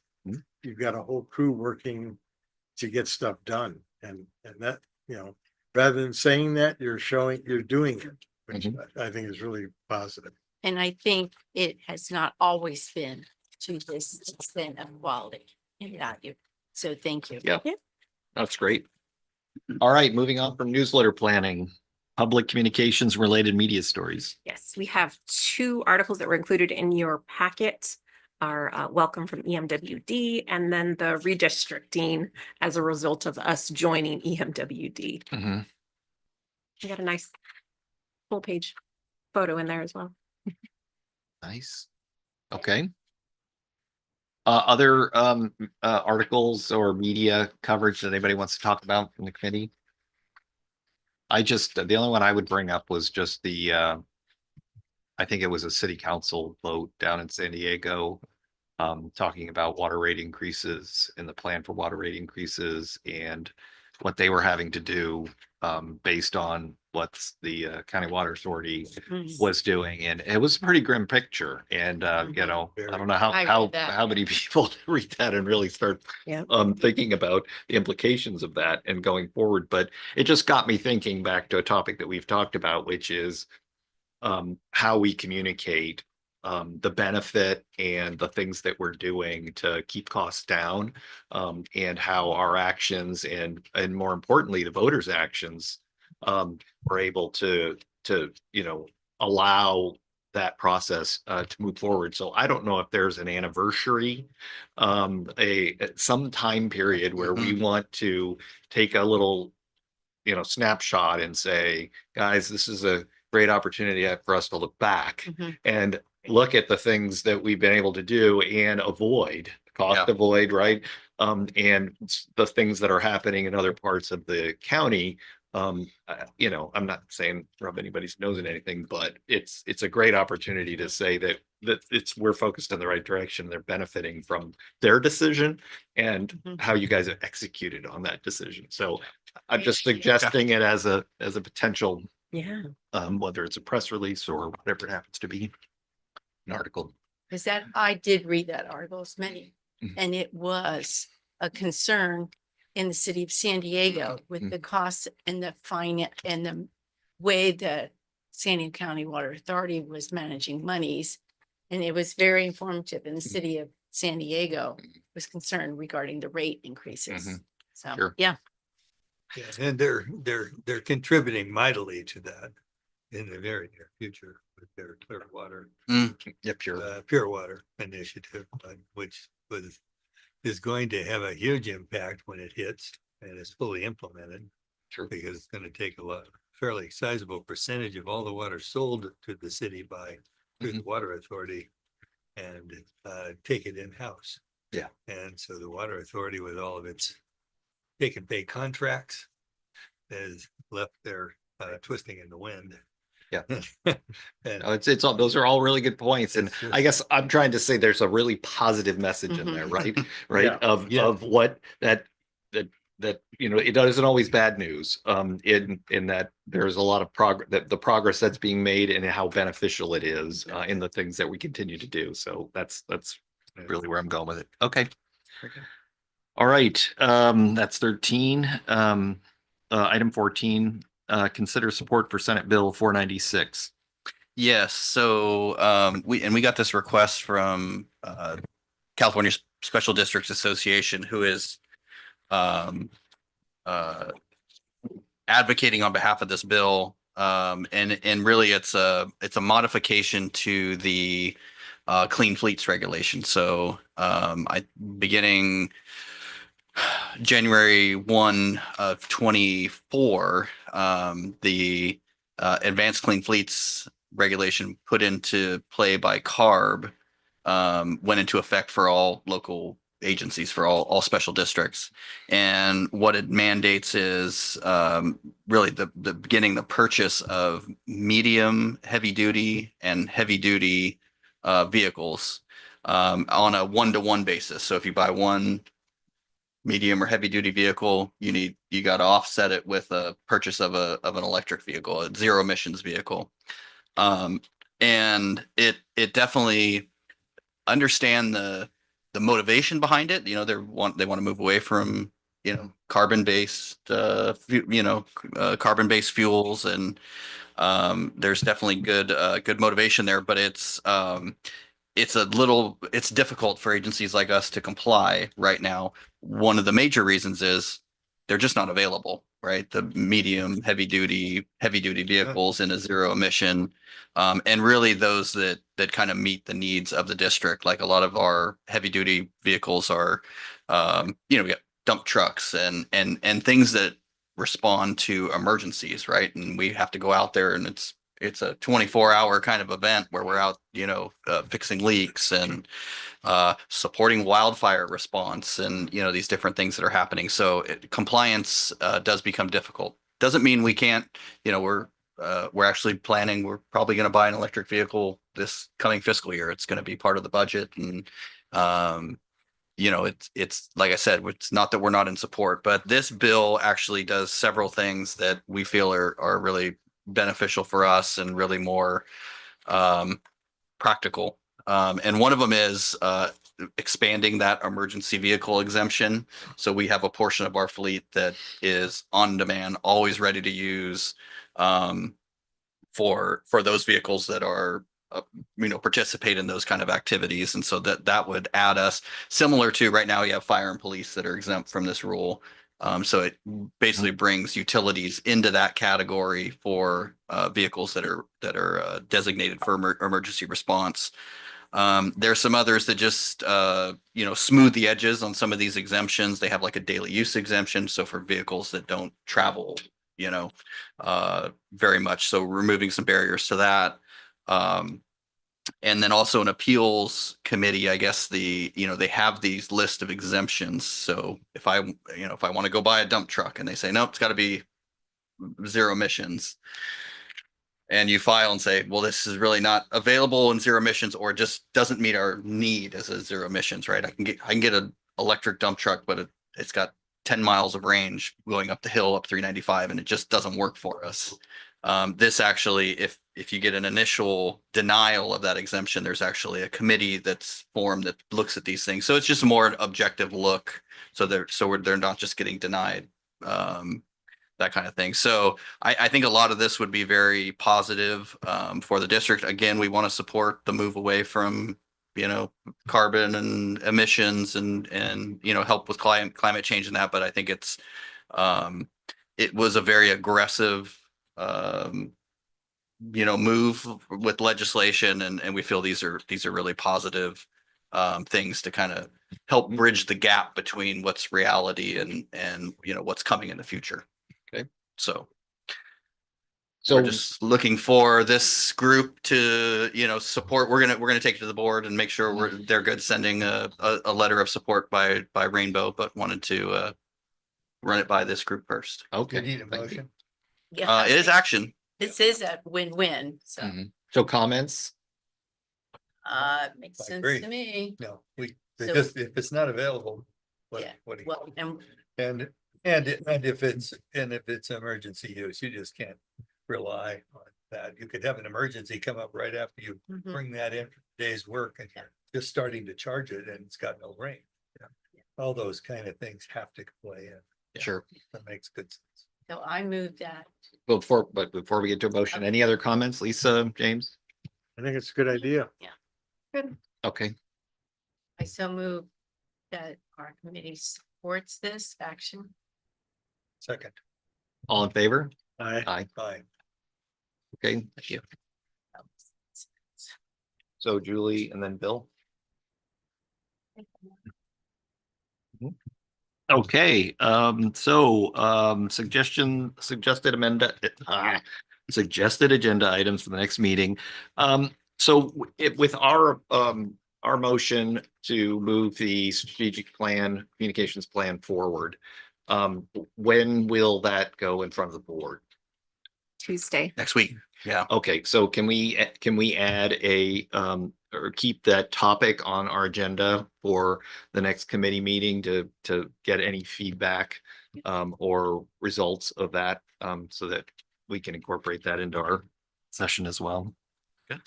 [SPEAKER 7] you've got a whole crew working to get stuff done. And that, you know, rather than saying that, you're doing it, which I think is really positive.
[SPEAKER 3] And I think it has not always been to this extent of quality and value. So thank you.
[SPEAKER 4] Yeah, that's great. All right, moving on from newsletter planning, public communications related media stories.
[SPEAKER 8] Yes, we have 2 articles that were included in your packet. Our welcome from EMWD and then the redistricting as a result of us joining EMWD. We got a nice full page photo in there as well.
[SPEAKER 4] Nice. Okay. Other articles or media coverage that anybody wants to talk about from the committee? The only one I would bring up was just I think it was a city council vote down in San Diego, talking about water rate increases and the plan for water rate increases and what they were having to do based on what's the County Water Authority
[SPEAKER 3] Mhm.
[SPEAKER 4] was doing. And it was a pretty grim picture. And, you know, I don't know how,
[SPEAKER 3] I
[SPEAKER 4] how,
[SPEAKER 3] read that.
[SPEAKER 4] how many people read that and really start
[SPEAKER 8] Yeah.
[SPEAKER 4] thinking about the implications of that and going forward. But it just got me thinking back to a topic that we've talked about, which is how we communicate the benefit and the things that we're doing to keep costs down, and how our actions and more importantly, the voters' actions are able to you know allow that process to move forward. So I don't know if there's an anniversary, some time period where we want to take a little snapshot and say, guys, this is a great opportunity for us to look back
[SPEAKER 3] Mhm.
[SPEAKER 4] and look at the things that we've been able to do and avoid, right? And the things that are happening in other parts of the county. I'm not saying rub anybody's nose in anything, but it's a great opportunity to say that we're focused in the right direction. They're benefiting from their decision and
[SPEAKER 3] Mhm.
[SPEAKER 4] how you guys have executed on that decision. So I'm just suggesting it as a potential,
[SPEAKER 8] Yeah.
[SPEAKER 4] whether it's a press release or whatever it happens to be, an article.
[SPEAKER 3] Is that, I did read that article, it's many,
[SPEAKER 4] Mhm.
[SPEAKER 3] and it was a concern in the city of San Diego with the costs and the finance and the way that San Diego County Water Authority was managing monies. And it was very informative, and the city of San Diego was concerned regarding the rate increases.
[SPEAKER 4] Mhm.
[SPEAKER 3] So,
[SPEAKER 4] Sure.
[SPEAKER 3] yeah.
[SPEAKER 6] Yeah, and they're contributing mightily to that in the very near future with their clear water,
[SPEAKER 4] Yep,
[SPEAKER 6] pure water initiative, which is going to have a huge impact when it hits and is fully implemented.
[SPEAKER 4] Sure.
[SPEAKER 6] Because it's going to take a fairly sizable percentage of all the water sold to the city through the water authority and take it in-house.
[SPEAKER 4] Yeah.
[SPEAKER 6] And so the water authority, with all of its take and pay contracts, has left there twisting in the wind.
[SPEAKER 4] Yeah.
[SPEAKER 6] And
[SPEAKER 4] No, it's all, those are all really good points. And
[SPEAKER 6] It's just-
[SPEAKER 4] I guess I'm trying to say there's a really positive message in there, right? Right.
[SPEAKER 6] Yeah. Yeah.
[SPEAKER 4] Of what that, it isn't always bad news. In that there's a lot of progress, that the progress that's being made and how beneficial it is in the things that we continue to do. So that's really where I'm going with it. Okay. All right. That's 13. Item 14, consider support for Senate Bill 496.
[SPEAKER 13] Yes, so we got this request from California Special Districts Association, who is advocating on behalf of this bill. And really it's a modification to the Clean Fleets regulation. So beginning January 1 of 24, the Advanced Clean Fleets regulation put into play by CARB went into effect for all local agencies, for all special districts. And what it mandates is really the beginning the purchase of medium, heavy duty and heavy duty vehicles on a 1-to-1 basis. So if you buy one medium or heavy duty vehicle, you got to offset it with a purchase of an electric vehicle, a zero emissions vehicle. And it definitely understand the motivation behind it. They want to move away from carbon-based carbon-based fuels, and there's definitely good motivation there, but it's difficult for agencies like us to comply right now. One of the major reasons is they're just not available, right? The medium, heavy duty vehicles in a zero emission, and really those that kind of meet the needs of the district. Like a lot of our heavy duty vehicles are, we got dump trucks and things that respond to emergencies, right? And we have to go out there, and it's a 24-hour kind of event where we're out, fixing leaks and supporting wildfire response and, these different things that are happening. So compliance does become difficult. Doesn't mean we can't, we're actually planning, we're probably going to buy an electric vehicle this coming fiscal year. It's going to be part of the budget. And, it's like I said, it's not that we're not in support, but this bill actually does several things that we feel are really beneficial for us and really more practical. And one of them is expanding that emergency vehicle exemption. So we have a portion of our fleet that is on demand, always ready to use for those vehicles that are participate in those kind of activities. And so that would add us, similar to right now you have fire and police that are exempt from this rule. So it basically brings utilities into that category for vehicles that are designated for emergency response. There's some others that just smooth the edges on some of these exemptions. They have like a daily use exemption. So for vehicles that don't travel, very much. So removing some barriers to that. And then also an appeals committee, I guess they have these list of exemptions. So if I want to go buy a dump truck and they say, nope, it's got to be zero emissions. And you file and say, well, this is really not available in zero emissions, or just doesn't meet our need as a zero emissions, right? I can get an electric dump truck, but it's got 10 miles of range going up the hill up 395, and it just doesn't work for us. This actually, if you get an initial denial of that exemption, there's actually a committee that's formed that looks at these things. So it's just a more objective look. So they're not just getting denied, that kind of thing. So I think a lot of this would be very positive for the district. Again, we want to support the move away from carbon and emissions and help with climate change and that. But I think it was a very aggressive move with legislation, and we feel these are really positive things to kind of help bridge the gap between what's reality and what's coming in the future. Okay, so we're just looking for this group to support. We're gonna take it to the board and make sure they're good sending a letter of support by Rainbow, but wanted to run it by this group first.
[SPEAKER 6] You
[SPEAKER 4] Okay.
[SPEAKER 6] need a motion?
[SPEAKER 5] Yeah,
[SPEAKER 13] It is action.
[SPEAKER 5] this is a win-win, so
[SPEAKER 4] So comments?
[SPEAKER 5] makes
[SPEAKER 6] I
[SPEAKER 5] sense
[SPEAKER 6] agree.
[SPEAKER 5] to me.
[SPEAKER 6] No,
[SPEAKER 5] So-
[SPEAKER 6] just, if it's not available,
[SPEAKER 5] Yeah,
[SPEAKER 6] what do you?
[SPEAKER 5] well,
[SPEAKER 6] And if it's emergency use, you just can't rely on that. You could have an emergency come up right after you
[SPEAKER 5] mhm.
[SPEAKER 6] bring that in for the day's work, and you're just starting to charge it and it's got no rain. All those kind of things have to play in.
[SPEAKER 4] Sure.
[SPEAKER 6] That makes good sense.
[SPEAKER 5] So I move that.
[SPEAKER 4] Before we get to a motion, any other comments, Lisa, James?
[SPEAKER 7] I think it's a good idea.
[SPEAKER 4] Okay,
[SPEAKER 5] I so move that our committee supports this action.
[SPEAKER 6] Second,
[SPEAKER 4] all in favor?
[SPEAKER 7] I,
[SPEAKER 4] Aye.
[SPEAKER 6] aye.
[SPEAKER 4] Okay, thank you. So Julie and then Bill. Okay, suggested agenda items for the next meeting. With our motion to move the strategic plan, communications plan forward, when will that go in front of the board?
[SPEAKER 8] Tuesday.
[SPEAKER 13] Next week. Yeah.
[SPEAKER 4] Okay, so can we add or keep that topic on our agenda for the next committee meeting to get any feedback or results of that so that we can incorporate that into our session as well?
[SPEAKER 13] Okay.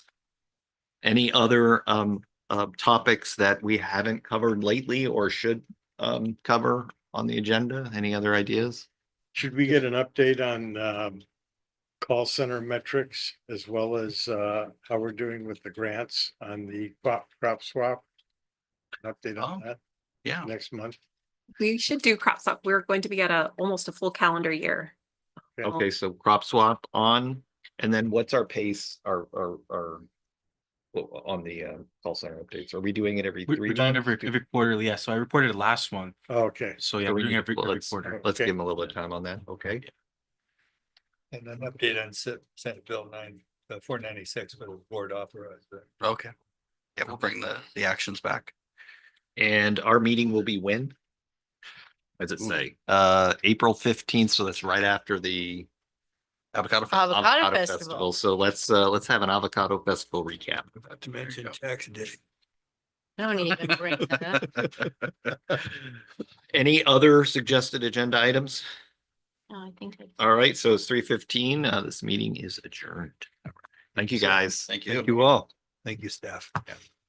[SPEAKER 4] Any other topics that we haven't covered lately or should cover on the agenda? Any other ideas?
[SPEAKER 7] should we get an update on call center metrics as well as how we're doing with the grants on the crop swap? An update on that
[SPEAKER 13] Yeah.
[SPEAKER 7] next month.
[SPEAKER 8] We should do crop swap. We're going to be at almost a full calendar year.
[SPEAKER 4] Okay, so crop swap on, and then what's our pace, our well, on the call center updates? Are we doing it every
[SPEAKER 14] We're
[SPEAKER 4] 3
[SPEAKER 14] doing
[SPEAKER 4] months?
[SPEAKER 14] every quarterly, yeah. So I reported it last one.
[SPEAKER 7] Okay,
[SPEAKER 14] So yeah,
[SPEAKER 4] So
[SPEAKER 14] we're
[SPEAKER 4] we
[SPEAKER 14] doing
[SPEAKER 4] need-
[SPEAKER 14] every
[SPEAKER 4] well,
[SPEAKER 14] quarter.
[SPEAKER 4] Let's
[SPEAKER 7] Okay.
[SPEAKER 4] give them a little bit of time on that, okay?
[SPEAKER 6] And an update on Senate Bill 496 for the board authorized.
[SPEAKER 13] Okay. Yeah, we'll bring the actions back.
[SPEAKER 4] And our meeting will be when? What does it say? April 15th, so that's right after the
[SPEAKER 13] Avocado.
[SPEAKER 5] Avocado Festival.
[SPEAKER 4] So let's have an avocado festival recap.
[SPEAKER 6] Not to mention tax day.
[SPEAKER 5] Don't even bring that up.
[SPEAKER 4] Any other suggested agenda items?
[SPEAKER 3] No, I think I.
[SPEAKER 4] All right, so it's 3:15. This meeting is adjourned. Thank you, guys.
[SPEAKER 13] Thank you.
[SPEAKER 6] Thank you all. Thank you, staff. Yeah.